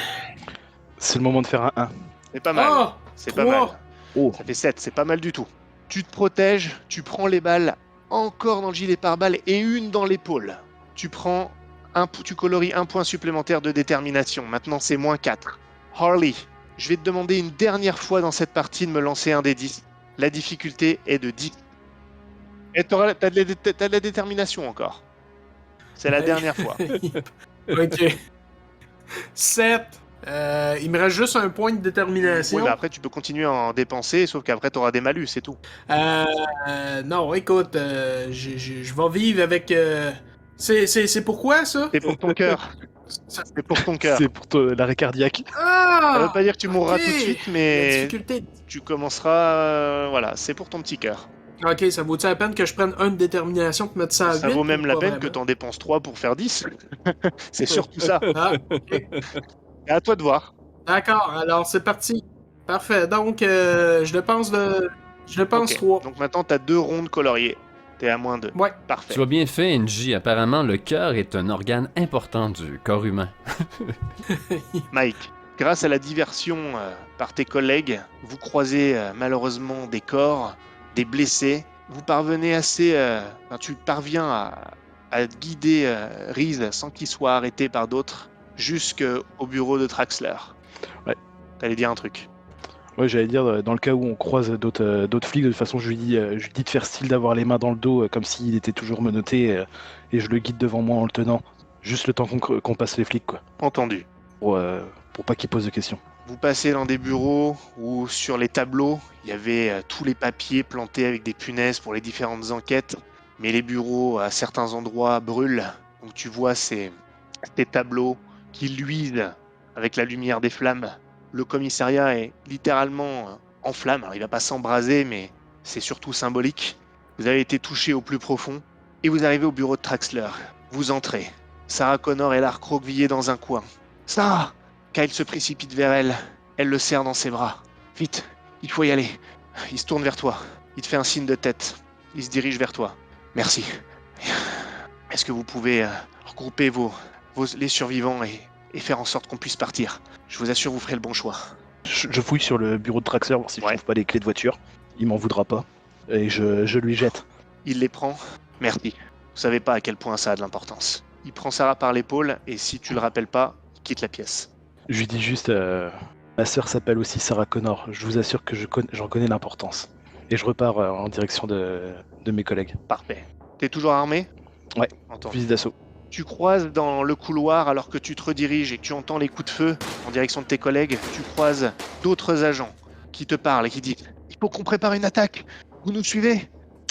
C'est le moment de faire un 1. C'est pas mal. Oh, C'est pas mal. 3. Oh. Ça fait 7, c'est pas mal du tout. Tu te protèges, tu prends les balles encore dans le gilet pare-balles et une dans l'épaule. Tu colories un point supplémentaire de détermination. Maintenant, c'est -4. Harley, je vais te demander une dernière fois dans cette partie de me lancer un des 10. La difficulté est de 10. Et t'as de la détermination encore. C'est la dernière fois. Ok. 7. Il me reste juste un point de détermination. Oui, mais après, tu peux continuer à en dépenser, sauf qu'après, t'auras des malus, c'est tout. Non, écoute, je vais vivre avec... C'est pourquoi, ça? C'est pour ton cœur. C'est pour ton cœur. C'est pour l'arrêt cardiaque. Ah! Ça veut pas dire que tu mourras ok. tout de suite, La mais difficulté. tu commenceras... voilà, c'est pour ton petit cœur. Ok, ça vaut-tu la peine que je prenne une détermination pour mettre ça à 8? Ça vaut même ou la pas peine que vraiment? t'en dépenses 3 pour faire 10. C'est surtout ça. Ah, ok. Et à toi de voir. D'accord, alors c'est parti. Parfait, donc je dépense Ok. 3. Donc maintenant, t'as 2 rondes coloriées. T'es à -2. Ouais. Parfait. Tu as bien fait, NJ. Apparemment, le cœur est un organe important du corps humain. Mike, grâce à la diversion par tes collègues, vous croisez malheureusement des corps, des blessés. Vous parvenez tu parviens à guider Reese sans qu'il soit arrêté par d'autres jusqu'au bureau de Traxler. Ouais. T'allais dire un truc. Ouais, j'allais dire, dans le cas où on croise d'autres flics, de toute façon, je lui dis de faire style d'avoir les mains dans le dos, comme s'il était toujours menotté, et je le guide devant moi en le tenant. Juste le temps qu'on passe les flics, quoi. Entendu. Pour pas qu'ils posent de questions. Vous passez dans des bureaux où sur les tableaux, il y avait tous les papiers plantés avec des punaises pour les différentes enquêtes. Mais les bureaux, à certains endroits, brûlent. Donc tu vois ces tableaux qui luisent avec la lumière des flammes. Le commissariat est littéralement en flammes. Alors il va pas s'embraser, mais c'est surtout symbolique. Vous avez été touché au plus profond. Et vous arrivez au bureau de Traxler. Vous entrez. Sarah Connor est là recroquevillée dans un coin. « Sarah !» Kyle se précipite vers elle. Elle le serre dans ses bras. « Vite, il faut y aller. » Il se tourne vers toi. Il te fait un signe de tête. Il se dirige vers toi. « Merci. Est-ce que vous pouvez regrouper les survivants et faire en sorte qu'on puisse partir? Je vous assure, vous ferez le bon choix. Je fouille sur le bureau de Traxler, voir si je trouve pas les clés de voiture. Il m'en voudra pas. Et je lui jette. Il les prend. Merci. Vous savez pas à quel point ça a de l'importance. Il prend Sarah par l'épaule et si tu le rappelles pas, il quitte la pièce. Je lui dis juste, ma sœur s'appelle aussi Sarah Connor. Je vous assure que j'en connais l'importance. Et je repars en direction de mes collègues. Parfait. T'es toujours armé? Ouais, Entendu. fusil d'assaut. Tu croises dans le couloir alors que tu te rediriges et que tu entends les coups de feu en direction de tes collègues. Tu croises d'autres agents qui te parlent et qui disent « Il faut qu'on prépare une attaque. Vous nous suivez ?»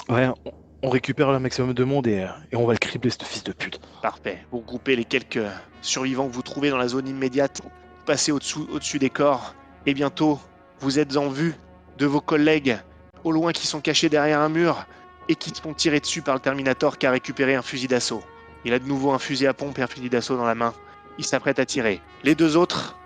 Ouais, on récupère le maximum de monde et on va le cribler, ce fils de pute. Parfait. Vous regroupez les quelques survivants que vous trouvez dans la zone immédiate. Vous passez au-dessus des corps. Et bientôt, vous êtes en vue de vos collègues au loin qui sont cachés derrière un mur et qui se font tirer dessus par le Terminator qui a récupéré un fusil d'assaut. Il a de nouveau un fusil à pompe et un fusil d'assaut dans la main. Il s'apprête à tirer. Les deux autres,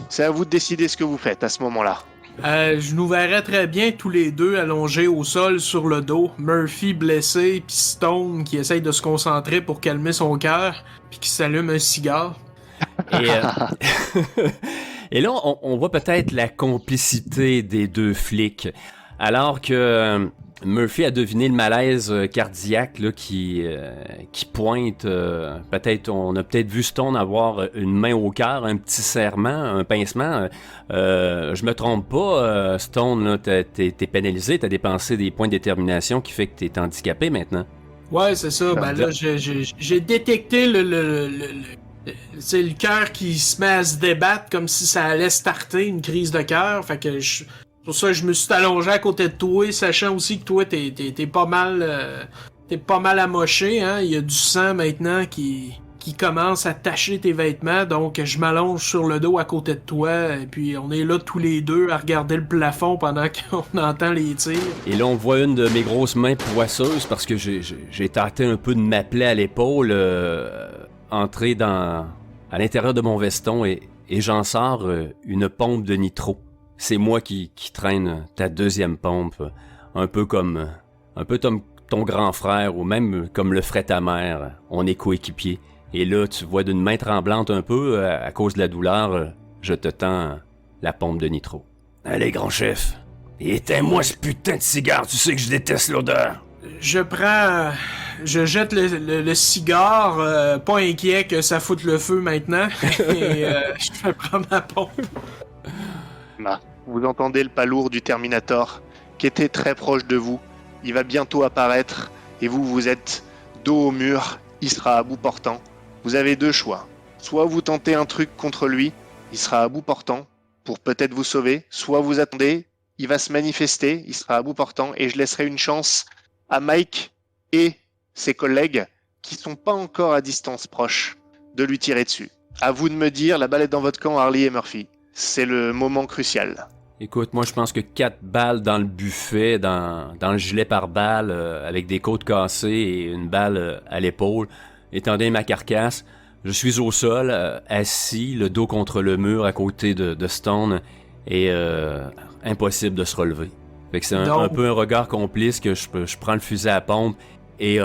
c'est à vous de décider ce que vous faites à ce moment-là. Je nous verrais très bien tous les deux allongés au sol sur le dos, Murphy blessé, puis Stone qui essaye de se concentrer pour calmer son cœur, puis qui s'allume un cigare. Et là, on voit peut-être la complicité des deux flics. Alors que Murphy a deviné le malaise cardiaque là, qui pointe. Peut-être, on a peut-être vu Stone avoir une main au cœur, un petit serrement, un pincement. Je me trompe pas, Stone, là, t'es pénalisé, t'as dépensé des points de détermination qui fait que t'es handicapé maintenant. Ouais, c'est ça. Ben là, j'ai détecté c'est le cœur qui se met à se débattre comme si ça allait starter une crise de cœur. Fait que pour ça, je me suis allongé à côté de toi, sachant aussi que toi, t'es pas mal amoché, hein. Il y a du sang maintenant qui commence à tacher tes vêtements, donc je m'allonge sur le dos à côté de toi, et puis on est là tous les deux à regarder le plafond pendant qu'on entend les tirs. Et là, on voit une de mes grosses mains poisseuses, parce que j'ai tenté un peu de m'appeler à l'épaule, entrer à l'intérieur de mon veston, et j'en sors une pompe de nitro. C'est moi qui traîne ta deuxième pompe, un peu comme ton grand frère, ou même comme le ferait ta mère. On est coéquipiers. Et là, tu vois d'une main tremblante un peu, à cause de la douleur, je te tends la pompe de nitro. Allez, grand chef, éteins-moi ce putain de cigare, tu sais que je déteste l'odeur. Je jette le cigare, pas inquiet que ça foute le feu maintenant, et je vais prendre ma pompe. Vous entendez le pas lourd du Terminator qui était très proche de vous. Il va bientôt apparaître et vous êtes dos au mur. Il sera à bout portant. Vous avez deux choix. Soit vous tentez un truc contre lui, il sera à bout portant pour peut-être vous sauver. Soit vous attendez, il va se manifester, il sera à bout portant et je laisserai une chance à Mike et ses collègues qui sont pas encore à distance proche de lui tirer dessus. À vous de me dire, la balle est dans votre camp, Harley et Murphy. C'est le moment crucial. Écoute, moi je pense que 4 balles dans le buffet, dans le gilet pare-balles, avec des côtes cassées et une balle à l'épaule, étant donné ma carcasse, je suis au sol, assis, le dos contre le mur à côté de Stone, et impossible de se relever. Fait que c'est un peu un regard complice que je prends le fusil à pompe et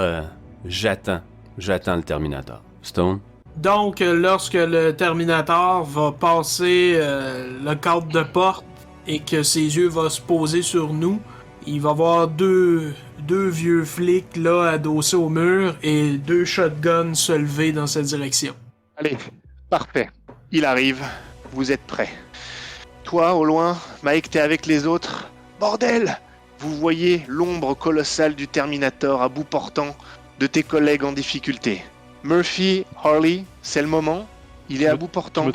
j'attends le Terminator. Stone? Donc, lorsque le Terminator va passer le cadre de porte et que ses yeux vont se poser sur nous, il va voir deux vieux flics là adossés au mur et 2 shotguns se lever dans cette direction. Allez, parfait. Il arrive. Vous êtes prêts. Toi, au loin, Mike, t'es avec les autres. Bordel! Vous voyez l'ombre colossale du Terminator à bout portant de tes collègues en difficulté. Murphy, Harley, c'est le moment. Il est à bout portant.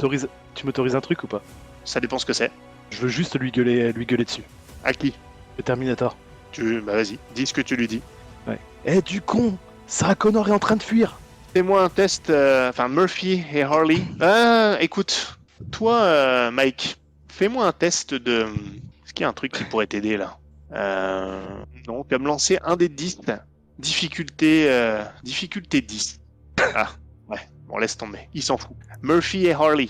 Tu m'autorises un truc ou pas? Ça dépend ce que c'est. Je veux juste lui gueuler dessus. À qui? Le Terminator. Bah vas-y, dis ce que tu lui dis. Ouais. Eh du con! Sarah Connor est en train de fuir! Fais-moi un test, Murphy et Harley. Écoute, toi, Mike, fais-moi un test de... Est-ce qu'il y a un truc qui pourrait t'aider là? Non, tu vas me lancer un des 10. Difficulté 10. Ah, ouais, bon, laisse tomber, il s'en fout. Murphy et Harley.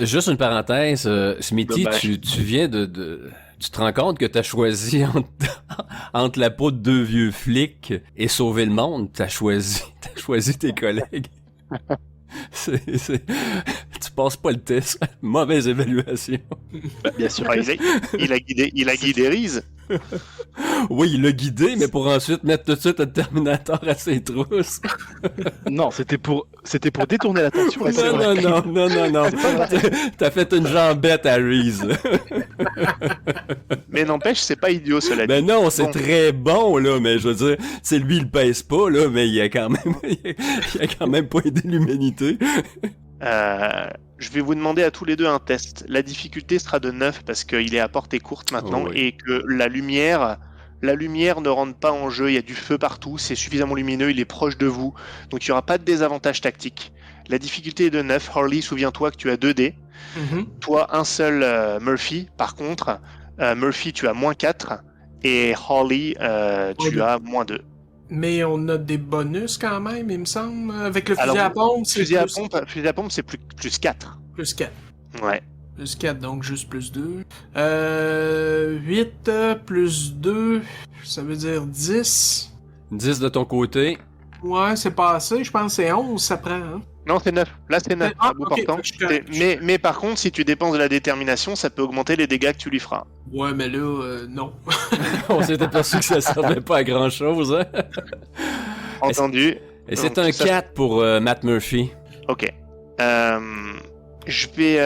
Juste une parenthèse, Smithy, tu viens tu te rends compte que t'as choisi entre la peau de 2 vieux flics et sauver le monde, t'as choisi tes collègues. Tu passes pas le test. Mauvaise évaluation. Bien sûr. Ah, il a guidé Reese. Oui, il l'a guidé, mais pour ensuite mettre tout de suite un Terminator à ses trousses. Non, c'était pour détourner l'attention. Non. T'as fait une jambette à Reese. Mais n'empêche, c'est pas idiot cela dit. Ben non, c'est Bon. très bon, là, mais je veux dire, c'est lui, il pèse pas, là, mais il a quand même pas aidé l'humanité. Je vais vous demander à tous les deux un test. La difficulté sera de 9 parce qu'il est à portée courte maintenant Oh oui. et que la lumière ne rentre pas en jeu. Il y a du feu partout, c'est suffisamment lumineux, il est proche de vous. Donc il n'y aura pas de désavantage tactique. La difficulté est de 9. Harley, souviens-toi que tu as 2 dés. Toi, un seul Murphy. Par contre, Murphy, tu as -4. Et Harley, tu as -2. Mais on a des bonus quand même, il me semble. Avec le fusil Alors, à pompe, c'est Fusil plus... à pompe, c'est plus 4. plus 4. Ouais. Plus 4, donc juste plus 2. 8 plus 2, ça veut dire 10. 10 de ton côté. Ouais, c'est pas assez. Je pense que c'est 11, ça prend. Hein? Non, c'est 9. Là, c'est 9. Ah, à bout ok, portant. je suis correct. Mais par contre, si tu dépenses de la détermination, ça peut augmenter les dégâts que tu lui feras. Ouais, mais là, non. On s'est aperçu que ça servait pas à grand chose, hein. Entendu. Et c'est Donc, un ça- 4 pour Matt Murphy. Ok. Je vais...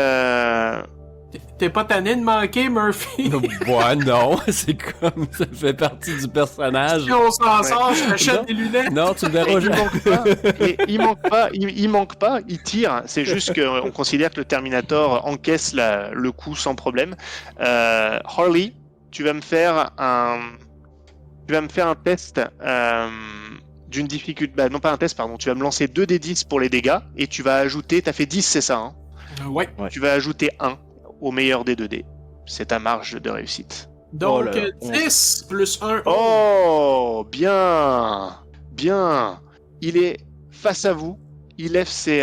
T'es pas tanné de manquer, Murphy? Ouais, non, c'est comme ça fait partie du personnage. Si on s'en sort, je Non. t'achète des lunettes. Non, tu me verras Il jamais. manque pas. Il manque pas. Il tire. C'est juste qu'on considère que le Terminator encaisse le coup sans problème. Harley, tu vas me faire un test d'une difficulté. Bah, non, pas un test, pardon. Tu vas me lancer 2 des 10 pour les dégâts et tu vas ajouter. T'as fait 10, c'est ça, hein? Ouais. Ouais. Tu vas ajouter 1 au meilleur des 2 dés. C'est ta marge de réussite. Donc, Oh là là, 10 plus 1. Oh, bien, bien. Il est face à vous. Il lève ses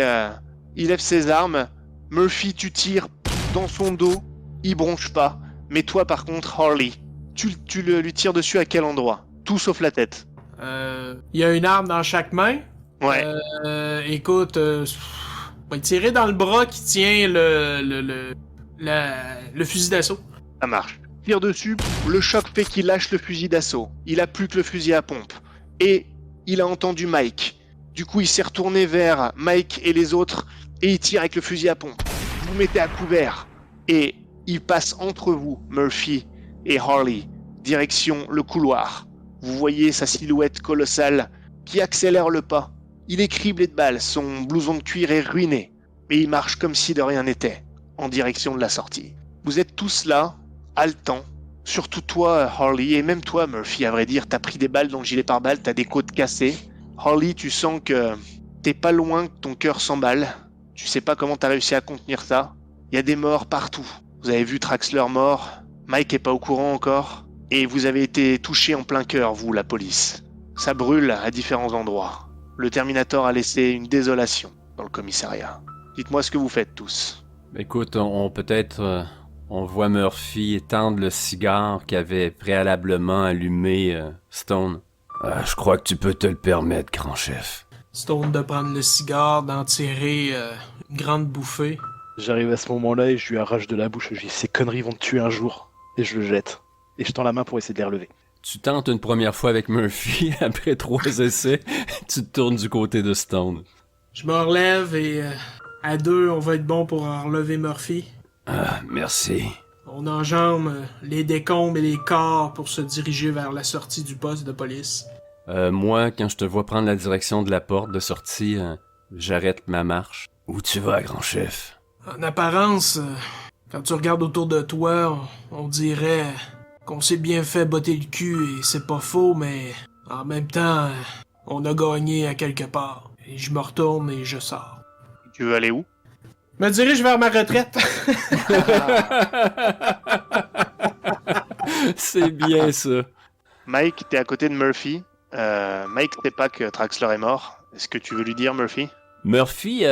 armes. Murphy, tu tires dans son dos. Il bronche pas. Mais toi, par contre, Harley, tu lui tires dessus à quel endroit? Tout sauf la tête. Il y a une arme dans chaque main. Ouais. Écoute, on va tirer dans le bras qui tient le fusil d'assaut. Ça marche. Tire dessus, le choc fait qu'il lâche le fusil d'assaut. Il a plus que le fusil à pompe. Et il a entendu Mike. Du coup, il s'est retourné vers Mike et les autres et il tire avec le fusil à pompe. Vous vous mettez à couvert et il passe entre vous, Murphy et Harley, direction le couloir. Vous voyez sa silhouette colossale qui accélère le pas. Il est criblé de balles, son blouson de cuir est ruiné, mais il marche comme si de rien n'était, en direction de la sortie. Vous êtes tous là, haletants, surtout toi, Harley, et même toi, Murphy, à vrai dire, t'as pris des balles dans le gilet pare-balles, t'as des côtes cassées. Harley, tu sens que t'es pas loin que ton cœur s'emballe. Tu sais pas comment t'as réussi à contenir ça. Il y a des morts partout. Vous avez vu Traxler mort, Mike est pas au courant encore, et vous avez été touché en plein cœur, vous, la police. Ça brûle à différents endroits. Le Terminator a laissé une désolation dans le commissariat. Dites-moi ce que vous faites tous. Écoute, on voit Murphy étendre le cigare qu'avait préalablement allumé Stone. Je crois que tu peux te le permettre, grand chef. Stone de prendre le cigare, d'en tirer une grande bouffée. J'arrive à ce moment-là et je lui arrache de la bouche. Je dis ces conneries vont te tuer un jour. Et je le jette. Et je tends la main pour essayer de les relever. Tu tentes une première fois avec Murphy, après 3 essais, tu te tournes du côté de Stone. Je me relève et à 2, on va être bon pour en relever Murphy. Ah, merci. On enjambe les décombres et les corps pour se diriger vers la sortie du poste de police. Moi, quand je te vois prendre la direction de la porte de sortie, j'arrête ma marche. Où tu vas, grand chef? En apparence, quand tu regardes autour de toi, on dirait qu'on s'est bien fait botter le cul et c'est pas faux, mais en même temps, on a gagné à quelque part. Et je me retourne et je sors. Tu veux aller où? Me dirige vers ma retraite. C'est bien ça. Mike, t'es à côté de Murphy. Mike sait pas que Traxler est mort. Est-ce que tu veux lui dire, Murphy? Murphy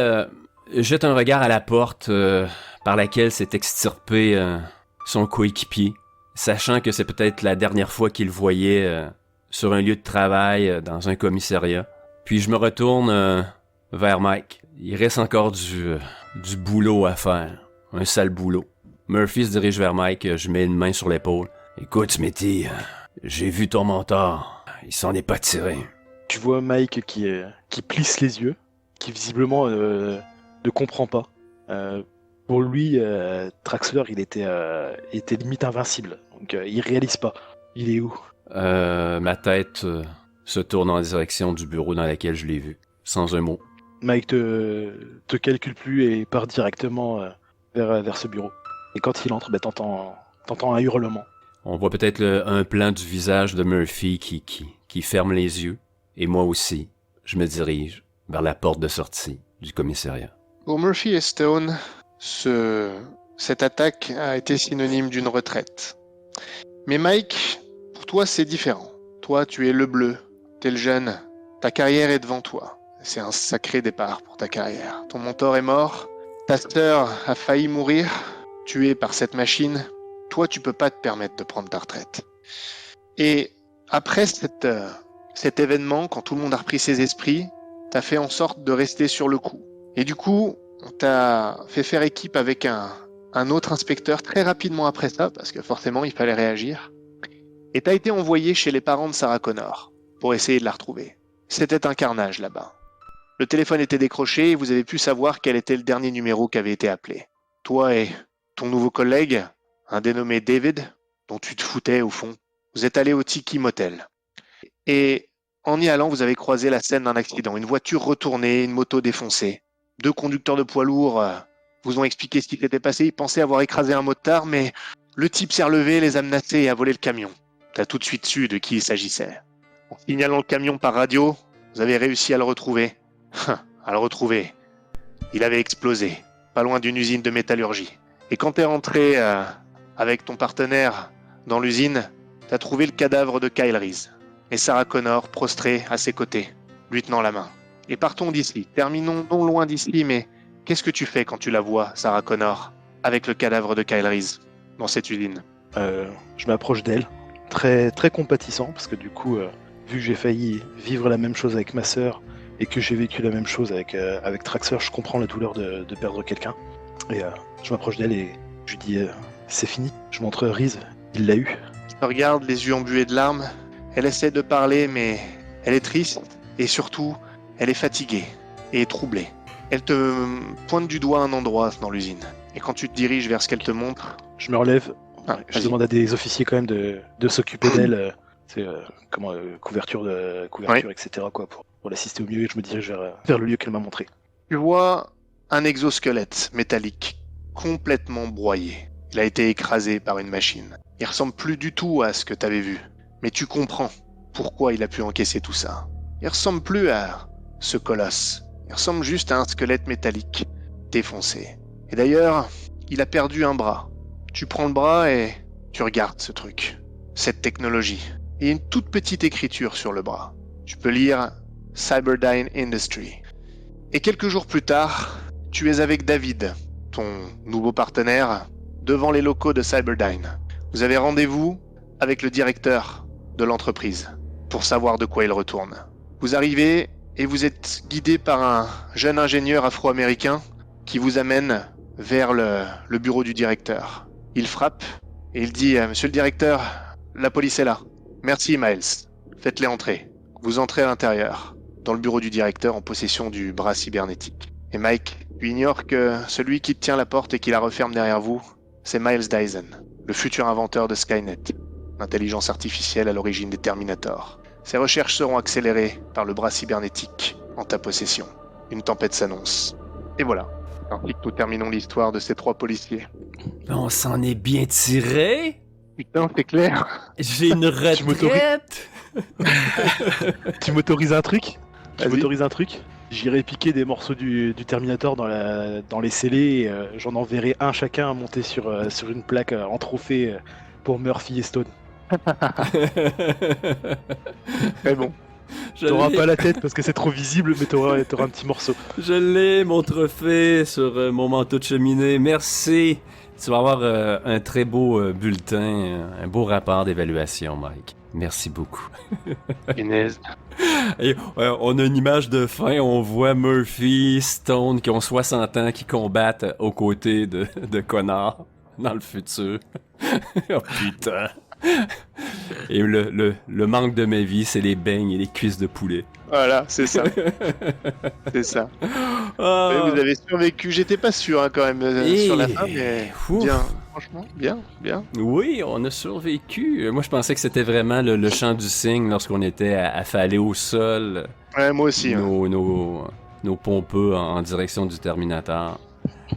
jette un regard à la porte par laquelle s'est extirpé son coéquipier. sachant que c'est peut-être la dernière fois qu'il le voyait sur un lieu de travail, dans un commissariat. Puis je me retourne vers Mike. Il reste encore du boulot à faire. Un sale boulot. Murphy se dirige vers Mike, je mets une main sur l'épaule. Écoute, Smithy, j'ai vu ton mentor. Il s'en est pas tiré. Tu vois Mike qui plisse les yeux, qui visiblement ne comprend pas. Pour lui, Traxler, il était limite invincible. Donc il réalise pas. Il est où? Ma tête se tourne en direction du bureau dans lequel je l'ai vu, sans un mot. Mike te calcule plus et part directement vers ce bureau. Et quand il entre, t'entends un hurlement. On voit peut-être un plan du visage de Murphy qui ferme les yeux. Et moi aussi, je me dirige vers la porte de sortie du commissariat. Pour Murphy et Stone, cette attaque a été synonyme d'une retraite. Mais Mike, pour toi, c'est différent. Toi, tu es le bleu, t'es le jeune, ta carrière est devant toi. C'est un sacré départ pour ta carrière. Ton mentor est mort, ta sœur a failli mourir, tuée par cette machine. Toi, tu peux pas te permettre de prendre ta retraite. Et après cet événement, quand tout le monde a repris ses esprits, t'as fait en sorte de rester sur le coup. Et du coup, on t'a fait faire équipe avec un autre inspecteur très rapidement après ça, parce que forcément, il fallait réagir. Et t'as été envoyé chez les parents de Sarah Connor pour essayer de la retrouver. C'était un carnage là-bas. Le téléphone était décroché et vous avez pu savoir quel était le dernier numéro qui avait été appelé. Toi et ton nouveau collègue, un dénommé David, dont tu te foutais au fond, vous êtes allés au Tiki Motel. Et en y allant, vous avez croisé la scène d'un accident. Une voiture retournée, une moto défoncée. 2 conducteurs de poids lourds vous ont expliqué ce qui s'était passé. Ils pensaient avoir écrasé un motard, mais le type s'est relevé, les a menacés et a volé le camion. T'as tout de suite su de qui il s'agissait. En signalant le camion par radio, vous avez réussi à le retrouver. À le retrouver. Il avait explosé, pas loin d'une usine de métallurgie. Et quand t'es rentré avec ton partenaire dans l'usine, t'as trouvé le cadavre de Kyle Reese. Et Sarah Connor prostrée à ses côtés, lui tenant la main. Et partons d'ici. Terminons non loin d'ici, mais qu'est-ce que tu fais quand tu la vois, Sarah Connor, avec le cadavre de Kyle Reese, dans cette usine? Je m'approche d'elle, très, très compatissant, parce que du coup, vu que j'ai failli vivre la même chose avec ma sœur, et que j'ai vécu la même chose avec Traxler, je comprends la douleur de perdre quelqu'un. Et je m'approche d'elle et je lui dis c'est fini. Je montre Reese, il l'a eu. Elle regarde, les yeux embués de larmes. Elle essaie de parler, mais elle est triste. Et surtout, elle est fatiguée et troublée. Elle te pointe du doigt un endroit dans l'usine. Et quand tu te diriges vers ce qu'elle te montre... Je me relève. Je demande à des officiers quand même de s'occuper d'elle. Couverture, oui. Etc. quoi, pour l'assister au mieux. Et je me dirige vers le lieu qu'elle m'a montré. Tu vois un exosquelette métallique complètement broyé. Il a été écrasé par une machine. Il ressemble plus du tout à ce que tu avais vu. Mais tu comprends pourquoi il a pu encaisser tout ça. Il ressemble plus à ce colosse. Il ressemble juste à un squelette métallique défoncé. Et d'ailleurs, il a perdu un bras. Tu prends le bras et tu regardes ce truc, cette technologie. Et une toute petite écriture sur le bras. Tu peux lire Cyberdyne Industry. Et quelques jours plus tard, tu es avec David, ton nouveau partenaire, devant les locaux de Cyberdyne. Vous avez rendez-vous avec le directeur de l'entreprise pour savoir de quoi il retourne. Vous arrivez et vous êtes guidé par un jeune ingénieur afro-américain qui vous amène vers le bureau du directeur. Il frappe et il dit « Monsieur le directeur, la police est là. Merci Miles, faites-les entrer. » Vous entrez à l'intérieur, dans le bureau du directeur en possession du bras cybernétique. Et Mike, tu ignores que celui qui tient la porte et qui la referme derrière vous, c'est Miles Dyson, le futur inventeur de Skynet, l'intelligence artificielle à l'origine des Terminators. Ces recherches seront accélérées par le bras cybernétique en ta possession. Une tempête s'annonce. Et voilà. Ainsi que nous terminons l'histoire de ces 3 policiers. On s'en est bien tiré. Putain, c'est clair. J'ai une retraite. Tu m'autorises un truc? Vas-y. J'irai piquer des morceaux du Terminator dans les scellés et j'en enverrai un chacun à monter sur une plaque en trophée pour Murphy et Stone. Très bon. T'auras pas la tête parce que c'est trop visible, mais t'auras un petit morceau. Je l'ai, mon trophée, sur mon manteau de cheminée. Merci. Tu vas avoir un très beau bulletin, un beau rapport d'évaluation, Mike. Merci beaucoup. Punaise. Et, on a une image de fin, on voit Murphy, Stone qui ont 60 ans, qui combattent aux côtés de Connor dans le futur. Oh putain. Et le manque de ma vie, c'est les beignes et les cuisses de poulet. Voilà, c'est ça. C'est ça. Ah. Mais vous avez survécu. J'étais pas sûr hein, quand même sur la fin, mais Ouf. bien. Franchement, bien. Oui, on a survécu. Moi, je pensais que c'était vraiment le chant du cygne lorsqu'on était affalés au sol. Ouais, moi aussi. hein. Nos pompeux en direction du Terminator.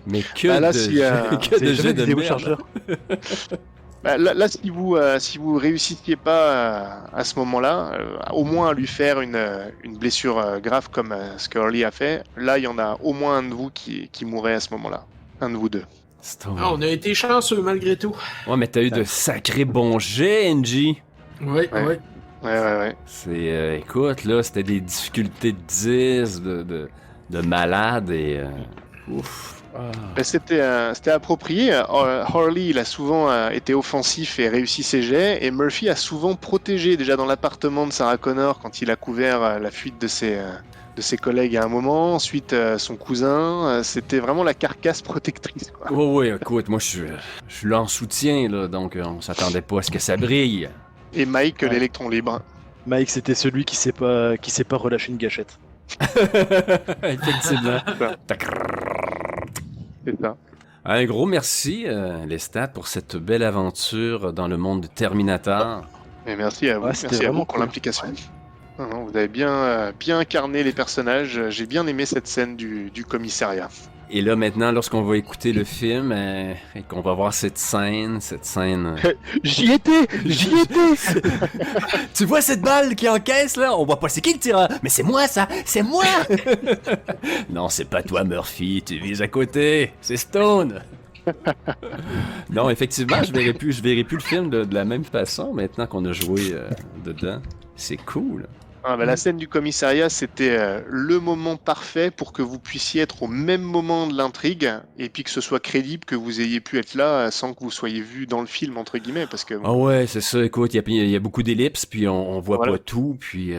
Mais que Bah là, de, si, que de jets de vidéo merde. chargeur. Là, si vous réussissiez pas à ce moment-là, au moins à lui faire une blessure grave comme ce que Hurley a fait, là, il y en a au moins un de vous qui mourrait à ce moment-là. Un de vous deux. Stone. Ah, on a été chanceux malgré tout. Ouais, mais t'as eu de sacrés bons jets, NG. Oui, Ouais. oui. Ouais. C'est, écoute, là, c'était des difficultés de 10, de malade et... ouf. Ben, c'était approprié. Harley, il a souvent été offensif et réussi ses jets, et Murphy a souvent protégé déjà dans l'appartement de Sarah Connor quand il a couvert la fuite de ses collègues à un moment. Ensuite, son cousin, c'était vraiment la carcasse protectrice. Quoi. Ouais, écoute, moi, je suis là en soutien, là, donc on s'attendait pas à ce que ça brille. Et Mike, Ouais. l'électron libre. Mike, c'était celui qui sait pas relâcher une gâchette. Effectivement. C'est ça. Un gros merci, Lestat, pour cette belle aventure dans le monde de Terminator. Et merci à vous, Ouais, c'était merci à vous vraiment pour cool. l'implication. Non, vous avez bien incarné les personnages. J'ai bien aimé cette scène du commissariat. Et là, maintenant, lorsqu'on va écouter le film et qu'on va voir cette scène... J'y étais. Tu vois cette balle qui encaisse, là? On voit pas c'est qui le tireur, mais c'est moi, ça! C'est moi! Non, c'est pas toi, Murphy, tu vises à côté. C'est Stone! Non, effectivement, je verrai plus le film de la même façon maintenant qu'on a joué dedans. C'est cool. La scène du commissariat, c'était le moment parfait pour que vous puissiez être au même moment de l'intrigue et puis que ce soit crédible que vous ayez pu être là sans que vous soyez vu dans le film, entre guillemets, parce que... Ah ouais, c'est ça, écoute, il y a beaucoup d'ellipses, puis on voit Voilà. pas tout, puis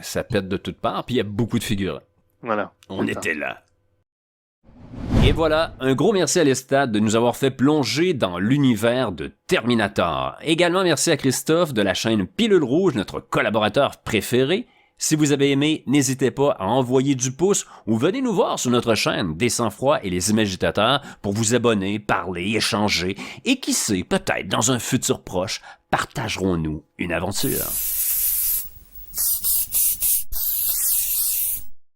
ça pète de toutes parts, puis il y a beaucoup de figures. Voilà. On C'est ça. était là. Et voilà, un gros merci à l'Estade de nous avoir fait plonger dans l'univers de Terminator. Également merci à Christophe de la chaîne Pilule Rouge, notre collaborateur préféré. Si vous avez aimé, n'hésitez pas à envoyer du pouce ou venez nous voir sur notre chaîne Des Sans-Froid et les Imagitateurs pour vous abonner, parler, échanger et qui sait, peut-être dans un futur proche, partagerons-nous une aventure.